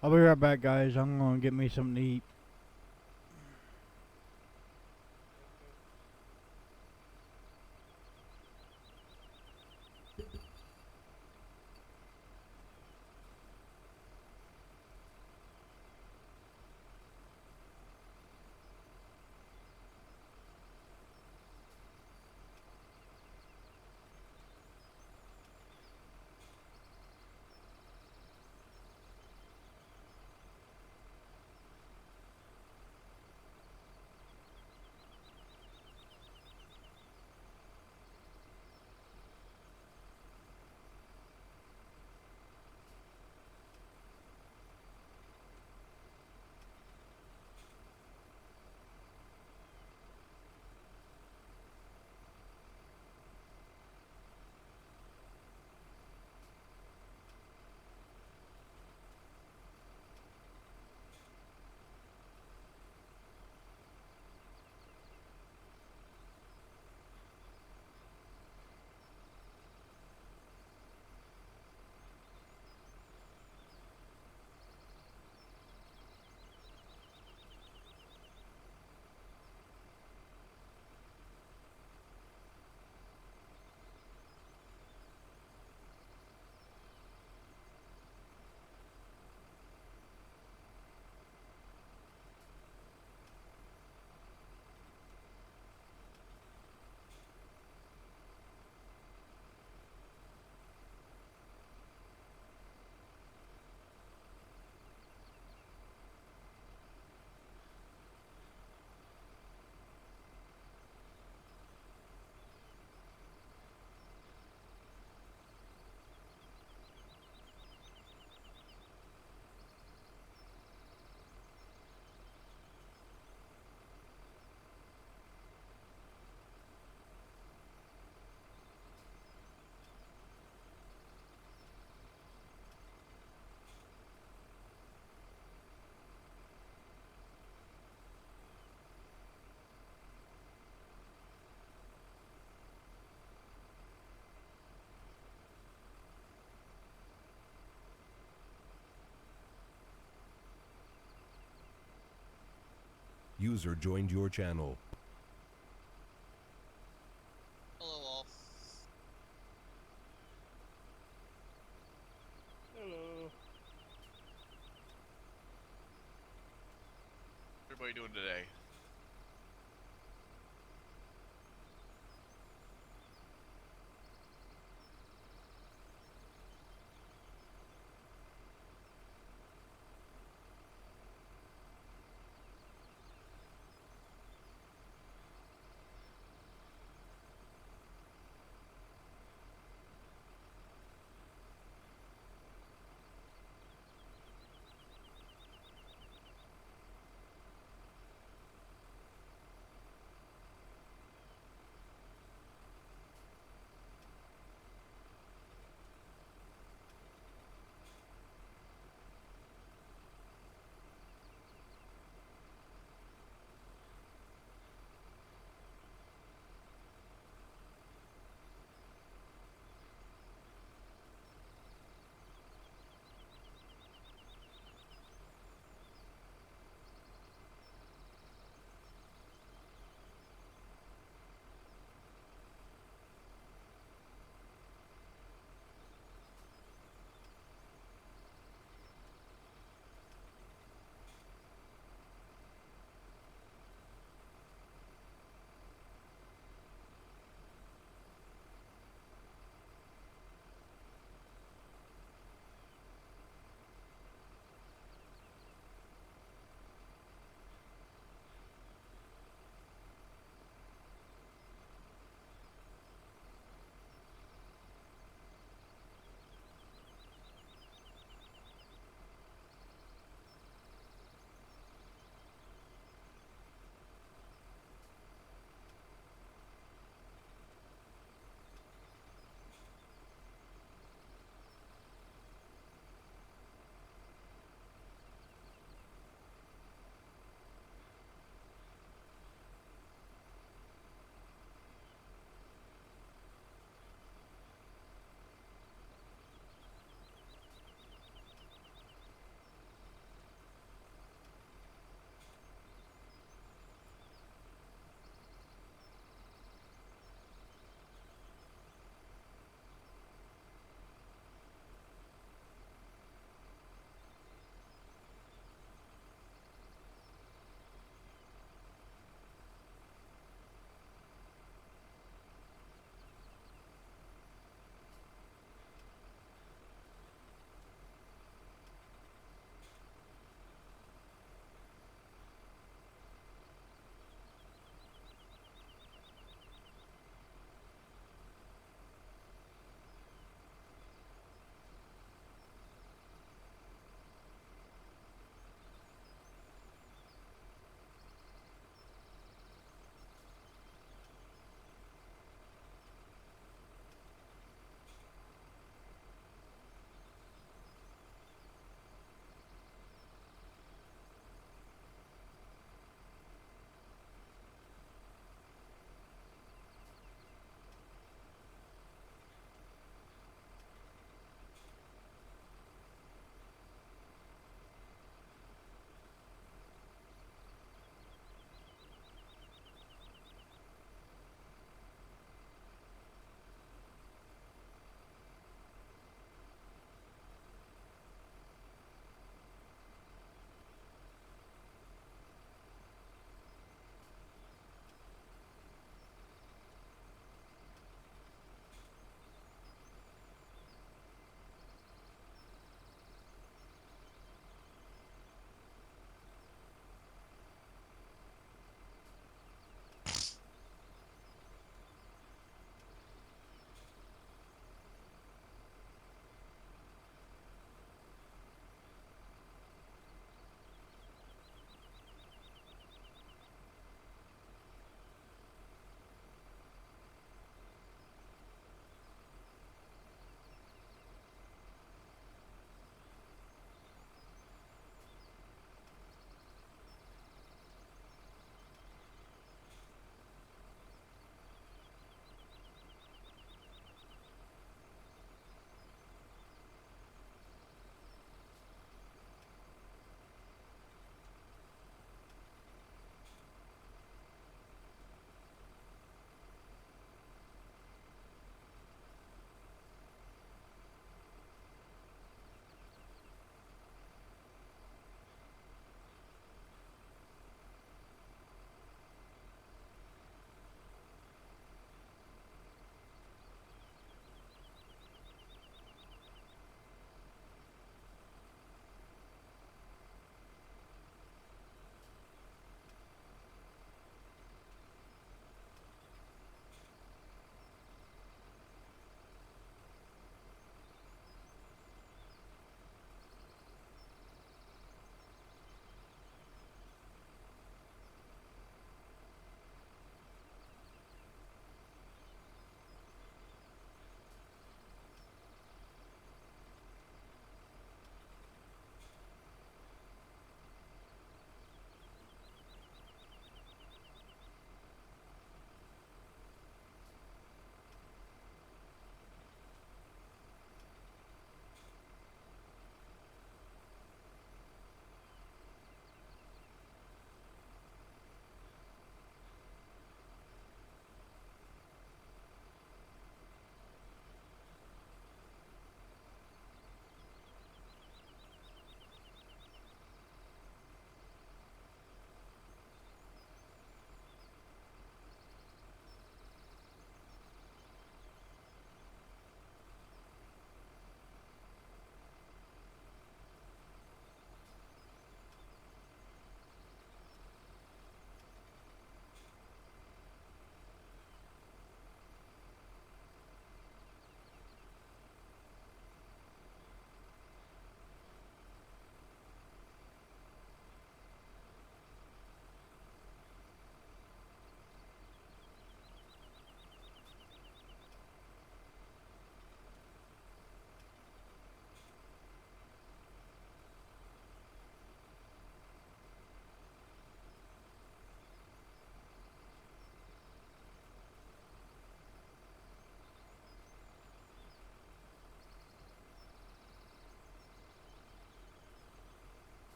I'll be right back, guys. I'm gonna get me something to eat. User joined your channel. Hello all. Hello. Everybody doing today?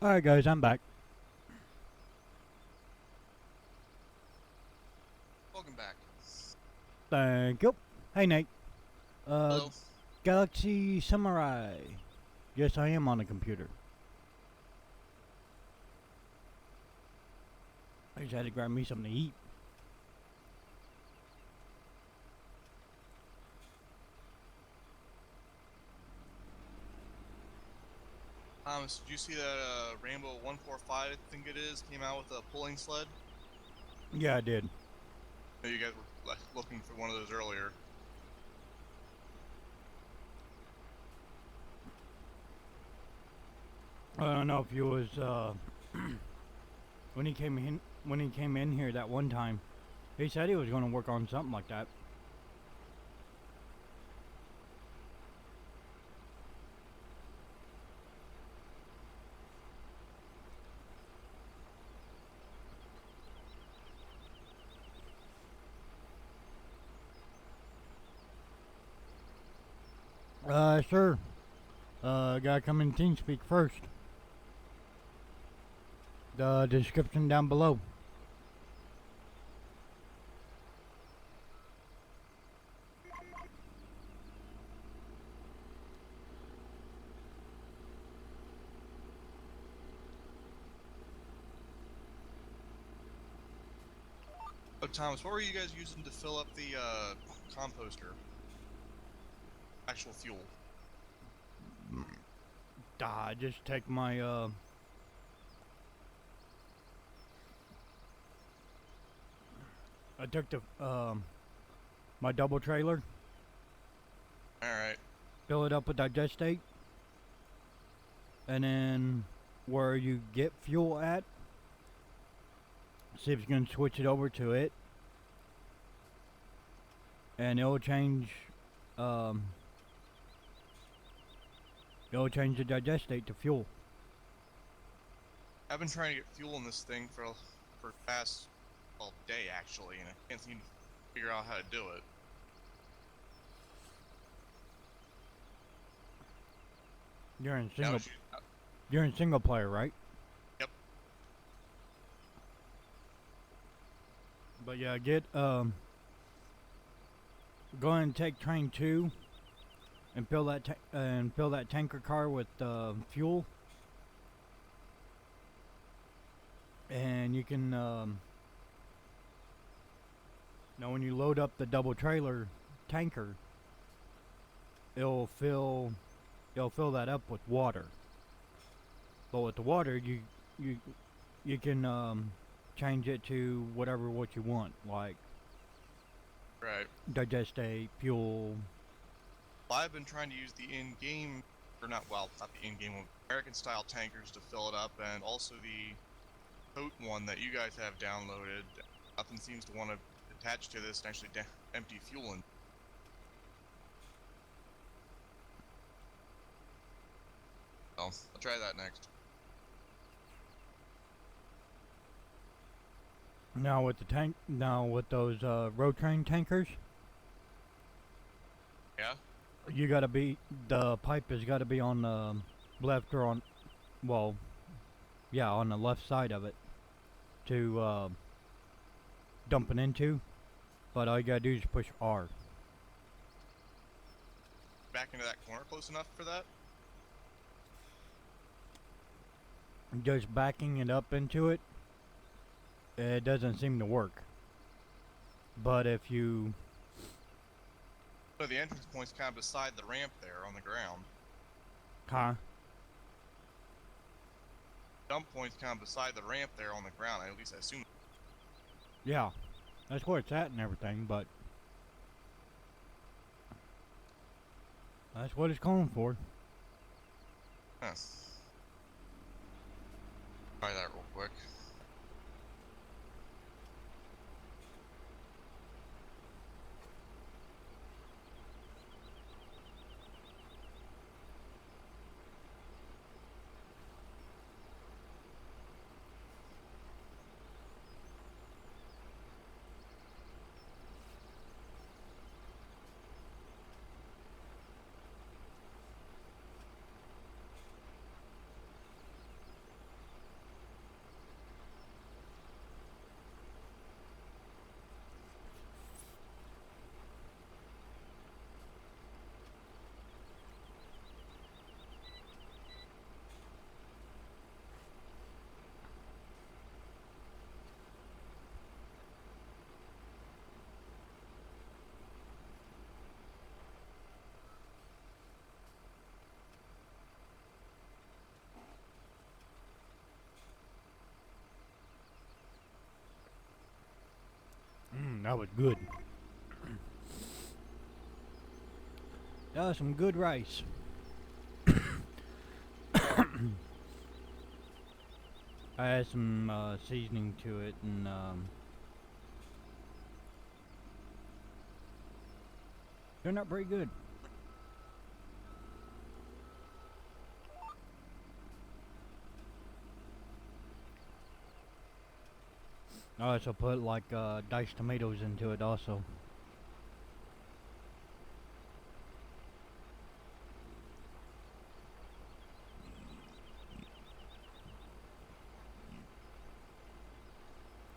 Alright guys, I'm back. Welcome back. Thank you. Hey Nate. Hello. Galaxy Samurai. Yes, I am on a computer. I just had to grab me something to eat. Thomas, did you see that Rainbow 145, I think it is, came out with a pulling sled? Yeah, I did. I know you guys were looking for one of those earlier. I don't know if you was when he came in here that one time. He said he was going to work on something like that. Sure. Gotta come in TeamSpeak first. The description down below. Oh, Thomas, what were you guys using to fill up the composter? Actual fuel. I just take my I took the my double trailer, Alright. fill it up with digestate, and then where you get fuel at, see if you can switch it over to it, and it'll change the digestate to fuel. I've been trying to get fuel in this thing for the past, well, day actually, and I can't seem to figure out how to do it. You're in Now single she- you're in single player, right? Yep. But yeah, get go and take train 2 and fill that tanker car with fuel, and you can now when you load up the double trailer tanker, it'll fill that up with water. But with the water, you can change it to what you want, like Right. digestate, fuel. Well, I've been trying to use the in-game, or not the in-game one, American-style tankers to fill it up, and also the coat one that you guys have downloaded. Nothing seems to want to attach to this and actually empty fuel in. So, I'll try that next. Now with those road train tankers, Yeah? the pipe has got to be on the left or on, well, yeah, on the left side of it to dump it into. But all you gotta do is push R. Back into that corner close enough for that? Just backing it up into it, it doesn't seem to work. But if you So the entrance point's kind of beside the ramp there on the ground. Dump point's kind of beside the ramp there on the ground, at least I assume. yeah, that's where it's at and everything, but that's what it's calling for. Huh. Try that real quick. That was good. That was some good rice. I had some seasoning to it, and turned out pretty good. I also put like diced tomatoes into it also.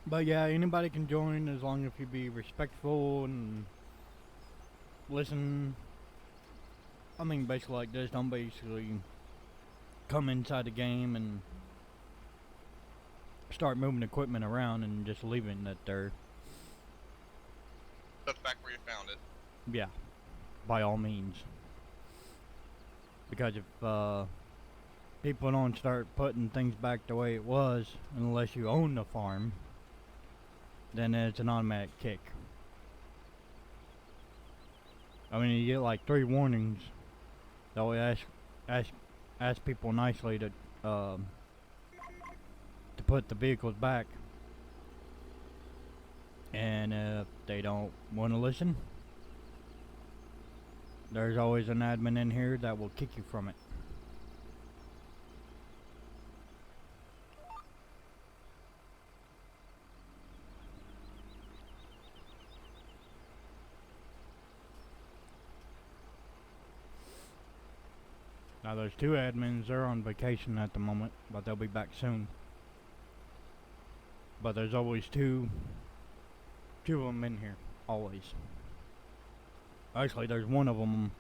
But yeah, anybody can join as long as you be respectful and listen. I mean, basically like this, don't basically come inside the game and start moving equipment around and just leaving it there. That's back where you found it. Yeah, by all means. Because if people don't start putting things back the way it was, unless you own the farm, then it's an automatic kick. I mean, you get like 3 warnings. So we ask people nicely to put the vehicles back. And if they don't want to listen, there's always an admin in here that will kick you from it. Now there's 2 admins, they're on vacation at the moment, but they'll be back soon. But there's always two of them in here, always. Actually, there's one of them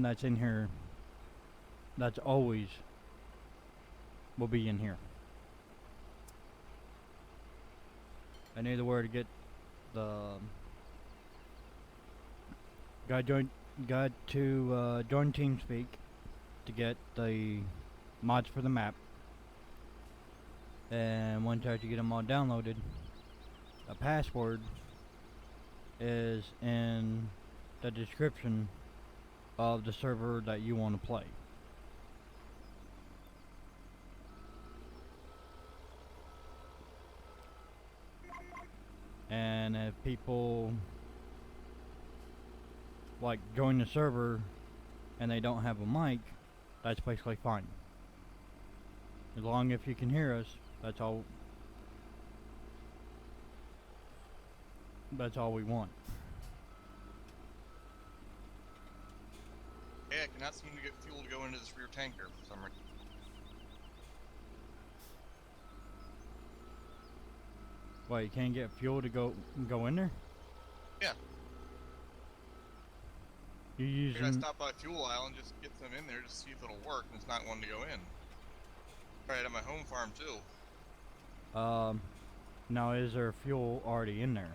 that's in here, that's always will be in here. I need the word to get the got to join TeamSpeak to get the mods for the map. And once after you get them all downloaded, a password is in the description of the server that you want to play. And if people like join the server and they don't have a mic, that's basically fine. As long as you can hear us, that's all we want. Yeah, I cannot seem to get fuel to go into this rear tanker for some reason. Why, you can't get fuel to go in there? Yeah. You Maybe I using stop by fuel aisle and just get some in there to see if it'll work, and it's not one to go in. Right at my home farm too. now is there fuel already in there?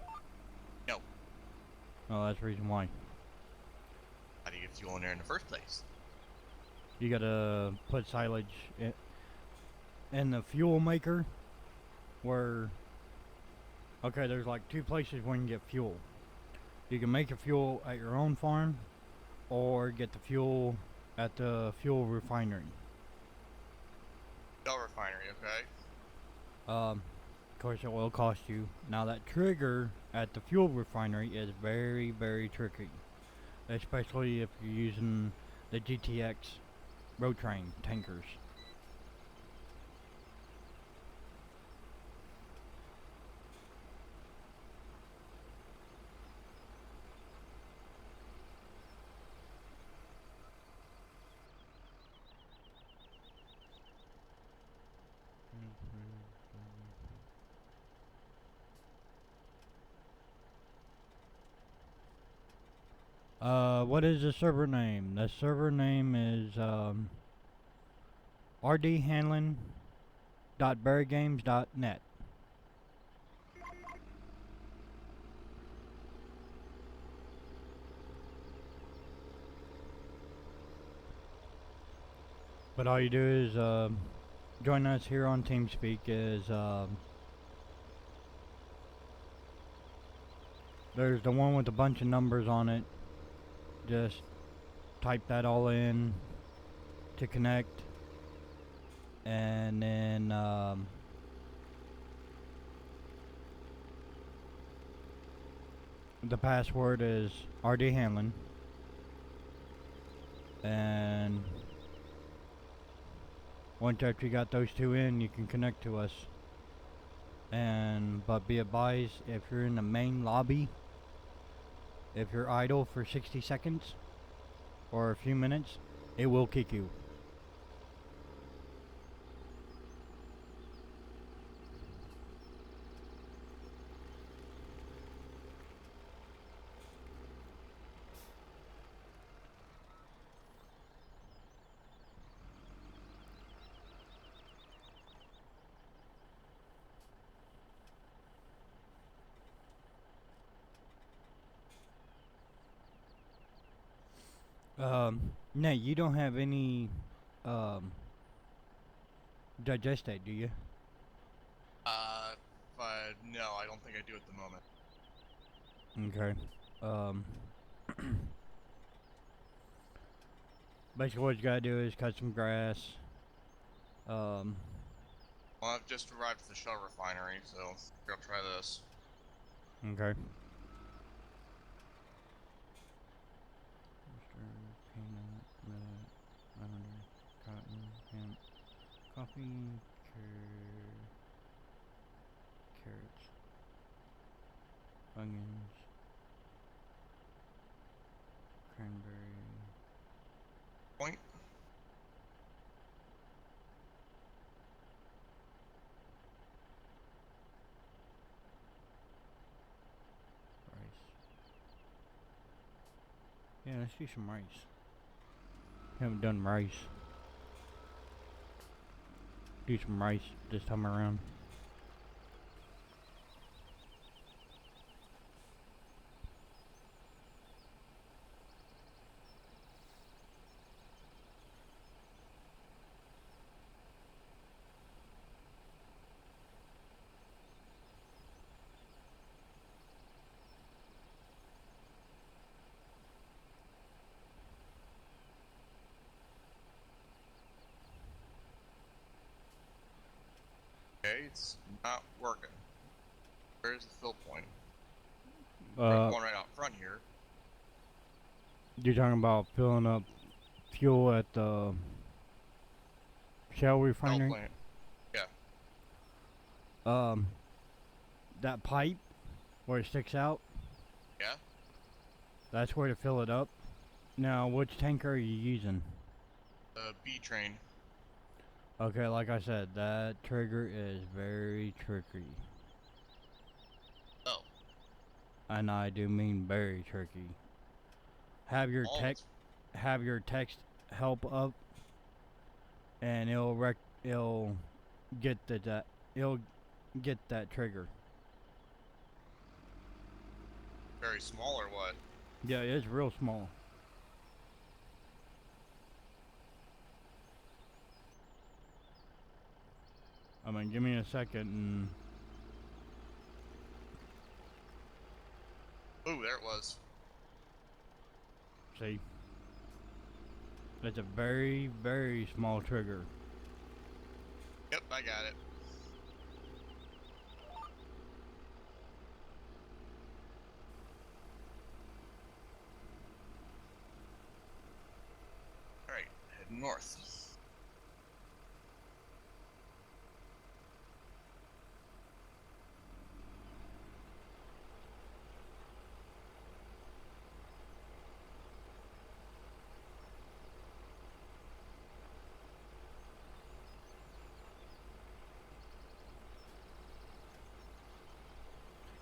No. Oh, that's the reason why. How do you get fuel in there in the first place? You gotta put silage in the fuel maker where, okay, there's like 2 places where you can get fuel. You can make your fuel at your own farm or get the fuel at the fuel refinery. Shell refinery, okay. Of course it will cost you. Now that trigger at the fuel refinery is very, very tricky. Especially if you're using the GTX road train tankers. What is the server name? The server name is RDAllen.berrygames.net. But all you do is join us here on TeamSpeak is There's the one with a bunch of numbers on it. Just type that all in to connect. And then the password is RDAllen. And once after you got those two in, you can connect to us. And but be advised, if you're in the main lobby, if you're idle for 60 seconds or a few minutes, it will kick you. Nate, you don't have any digestate, do you? But no, I don't think I do at the moment. Okay. Basically what you gotta do is cut some grass. Well, I've just arrived at the shell refinery, so I'll try this. Okay. Cotton, hemp, coffee, carrots, onions, cranberry. Point. Rice. Yeah, let's do some rice. Haven't done rice. Do some rice this time around. Okay, it's not working. Where's the fill point? Uh, One right out front here. You're talking about filling up fuel at the Shell refinery? Plant. Yeah. That pipe where it sticks out, Yeah. that's where to fill it up. Now, which tanker are you using? The B train. Okay, like I said, that trigger is very tricky. Oh. And I do mean very tricky. Have your text help up, and it'll get that trigger. Very small or what? Yeah, it's real small. I mean, give me a second and... Ooh, there it was. See? It's a very, very small trigger. Yep, I got it. Alright, heading north.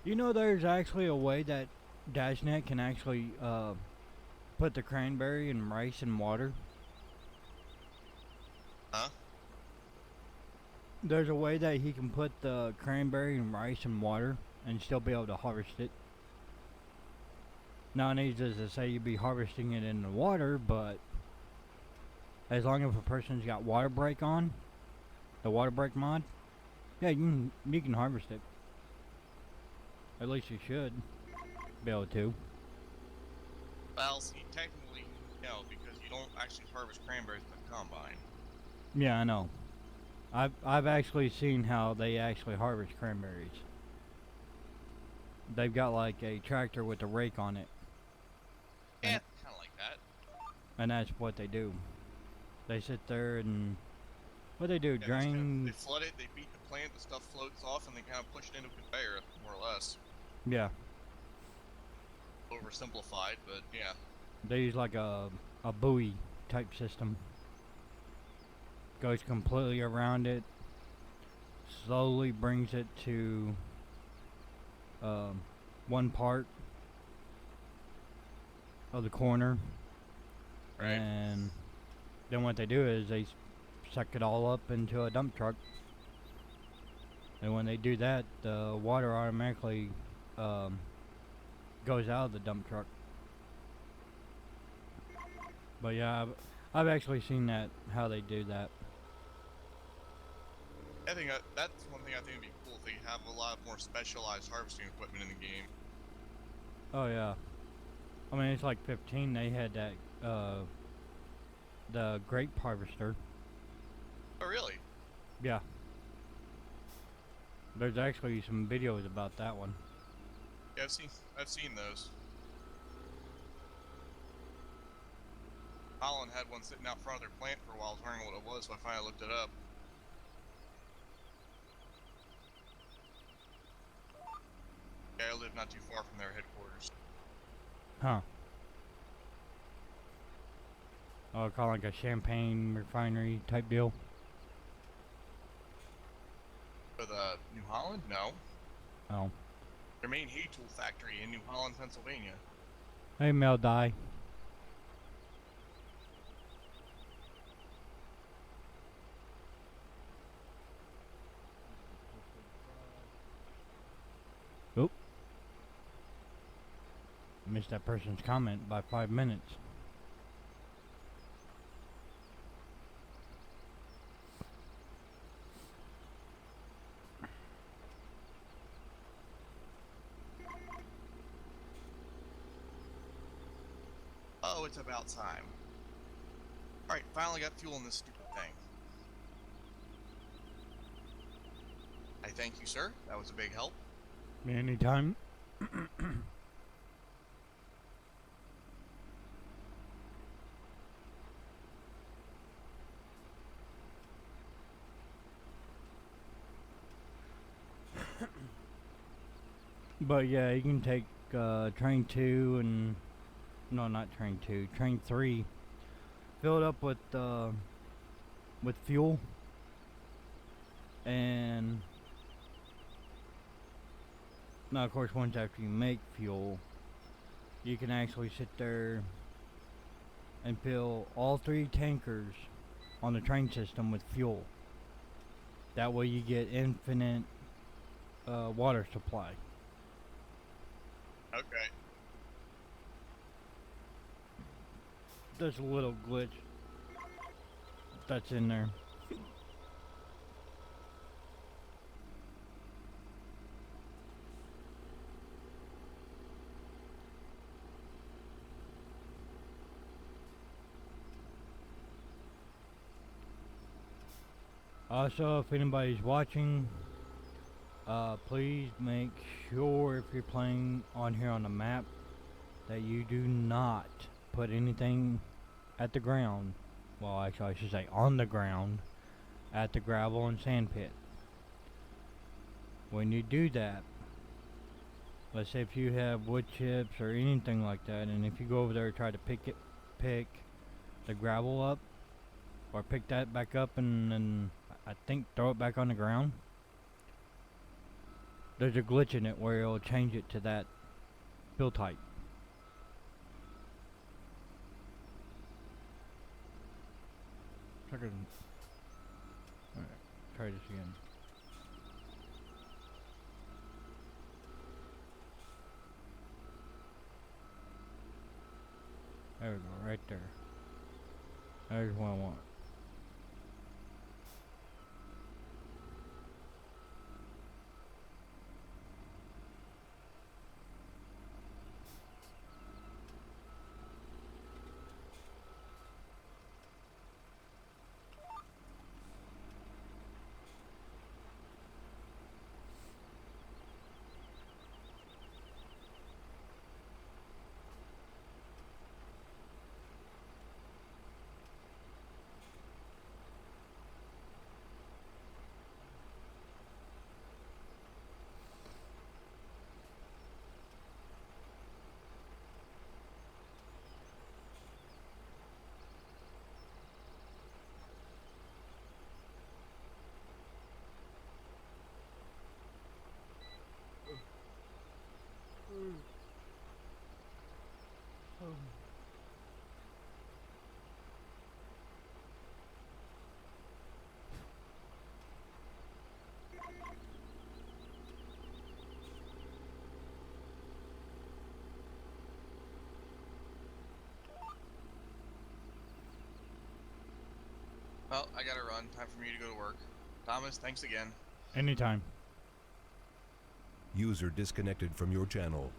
You know, there's actually a way that DashNet can actually put the cranberry and rice in water. Huh? There's a way that he can put the cranberry and rice in water and still be able to harvest it. Not needless to say you'd be harvesting it in the water, but as long as a person's got water break on, the water break mod, yeah, you can harvest it. At least you should. be able to. Well, see, technically, no, because you don't actually harvest cranberries with the combine. Yeah, I know. I've actually seen how they actually harvest cranberries. They've got like a tractor with a rake on it, Yeah, And- kind of like that. and that's what they do. They sit there and what they do, Yeah, drain. they flood it, they beat the plant, the stuff floats off, and they kind of push it into a conveyor, more or less. Yeah, Oversimplified, but yeah. they use like a buoy type system. Goes completely around it, slowly brings it to one part of the corner, Right. and then what they do is they suck it all up into a dump truck. And when they do that, the water automatically goes out of the dump truck. But yeah, I've actually seen that, how they do that. I think that's one thing I think would be cool if they have a lot more specialized harvesting equipment in the game. Oh yeah. I mean, it's like 15, they had that, the grape harvester. Oh, really? Yeah. There's actually some videos about that one. Yeah, I've seen those. Holland had one sitting out front of their plant for a while. I was wondering what it was, so I finally looked it up. Yeah, I live not too far from their headquarters. Huh. Oh, kind of like a champagne refinery type deal. For the New Holland? No. Oh. Their main hay tool factory in New Holland, Pennsylvania. Hey, Mel Die. Oop. Missed that person's comment by 5 minutes. Oh, it's about time. Alright, finally got fuel in this stupid thing. I thank you, sir. That was a big help. Anytime. But yeah, you can take train 2 and no, not train 2, train 3. Fill it up with fuel, and now of course once after you make fuel, you can actually sit there and fill all 3 tankers on the train system with fuel. That way you get infinite water supply. Okay. There's a little glitch that's in there. Also, if anybody's watching, please make sure if you're playing on here on the map that you do not put anything at the ground. Well, actually, I should say on the ground at the gravel and sand pit. When you do that, let's say if you have wood chips or anything like that, and if you go over there and try to pick the gravel up, or pick that back up and I think throw it back on the ground, there's a glitch in it where it'll change it to that build type. Alright, try this again. There we go, right there. There's what I want. Well, I gotta run. Time for me to go to work. Thomas, thanks again. Anytime. User disconnected from your channel.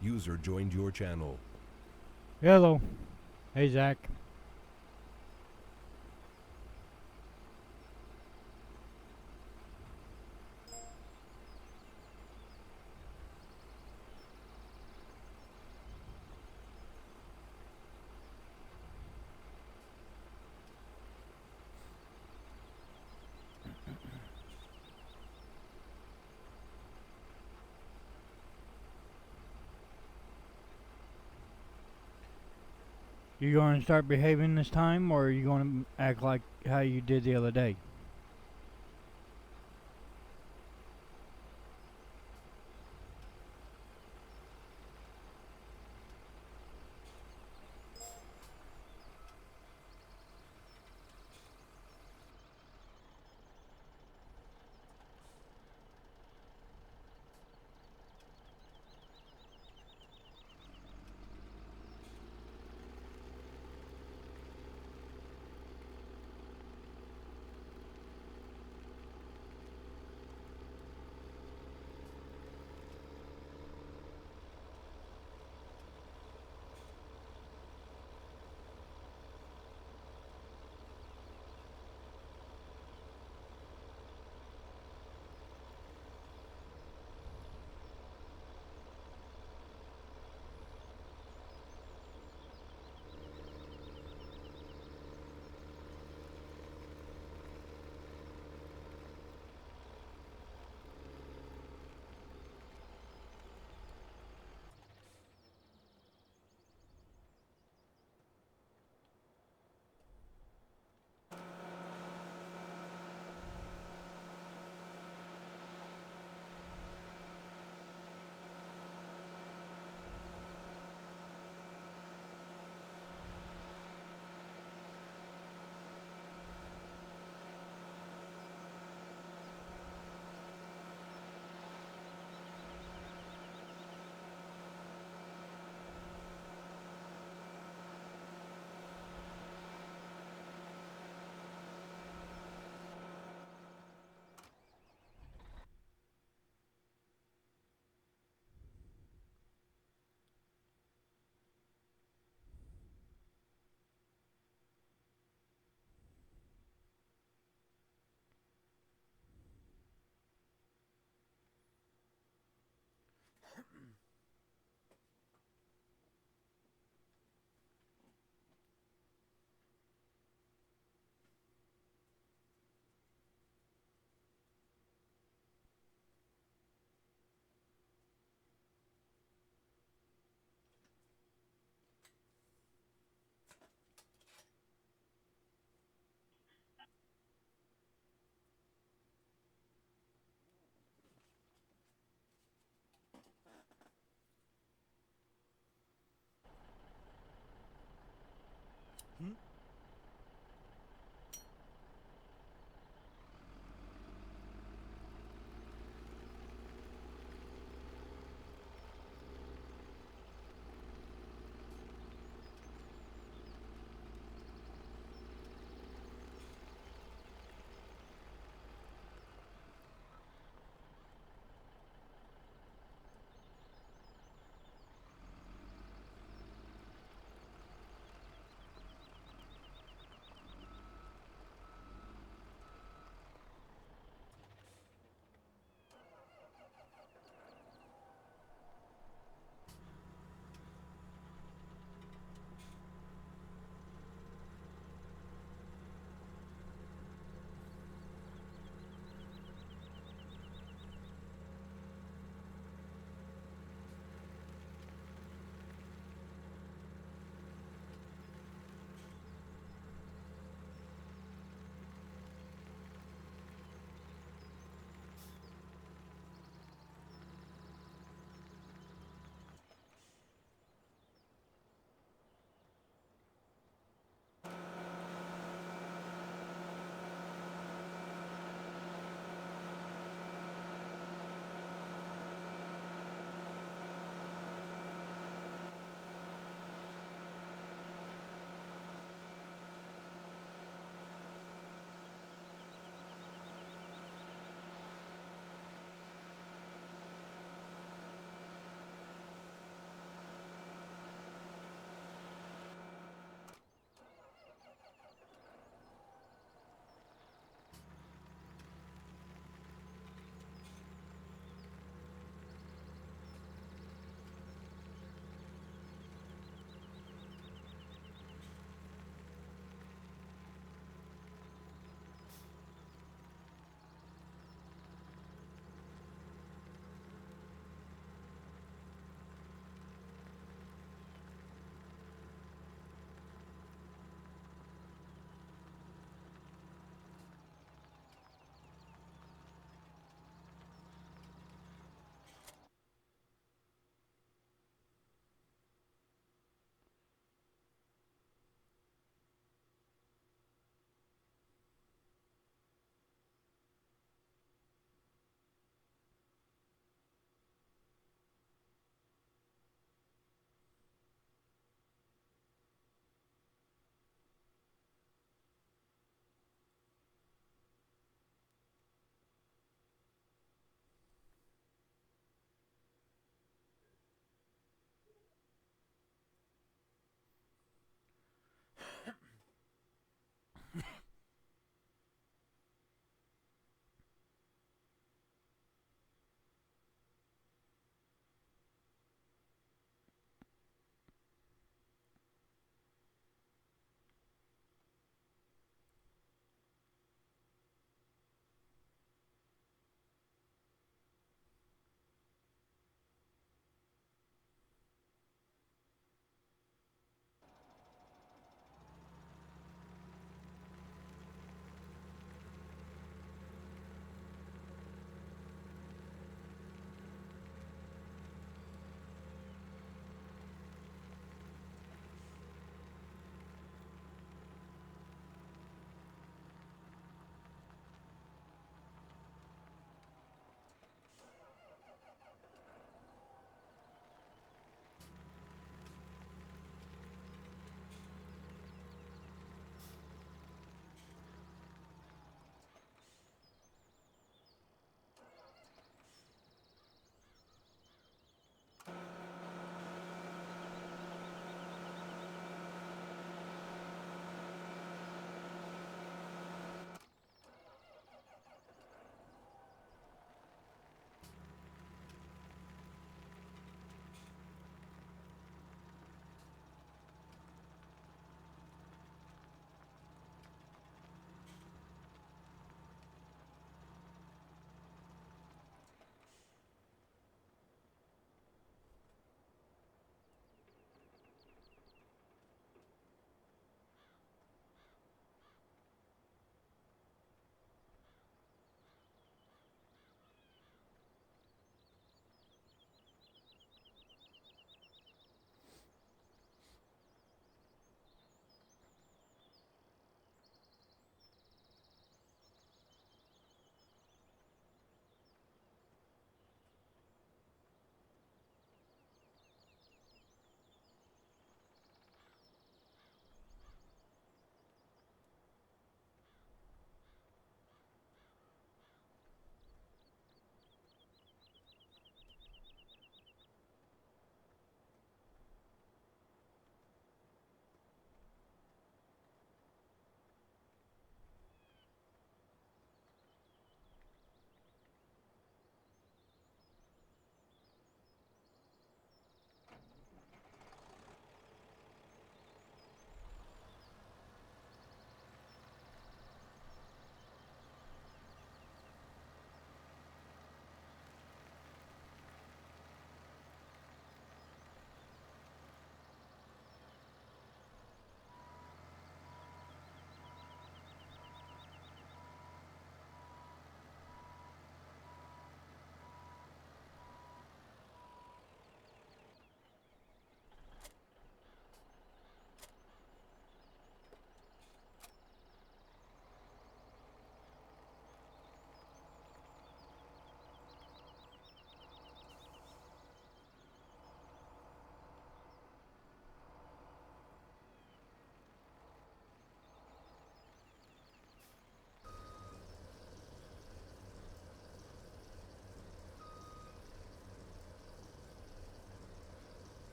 User joined your channel. Hello. Hey, Zach. You going to start behaving this time, or are you going to act like how you did the other day?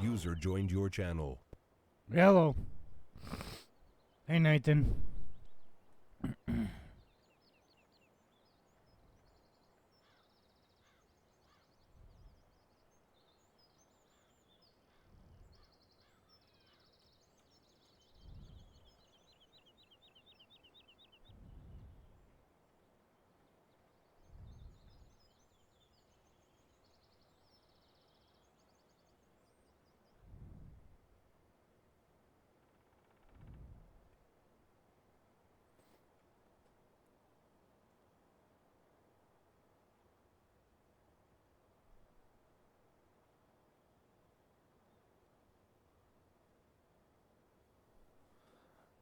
User joined your channel. Hello. Hey, Nathan.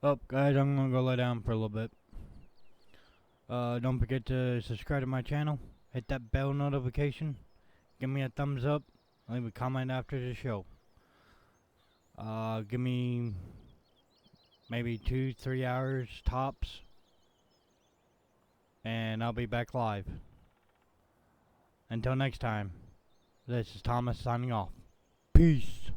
Oh, guys, I'm gonna go lay down for a little bit. Don't forget to subscribe to my channel. Hit that bell notification. Give me a thumbs up. Leave a comment after the show. Give me maybe 2-3 hours tops, and I'll be back live. Until next time, this is Thomas signing off. Peace.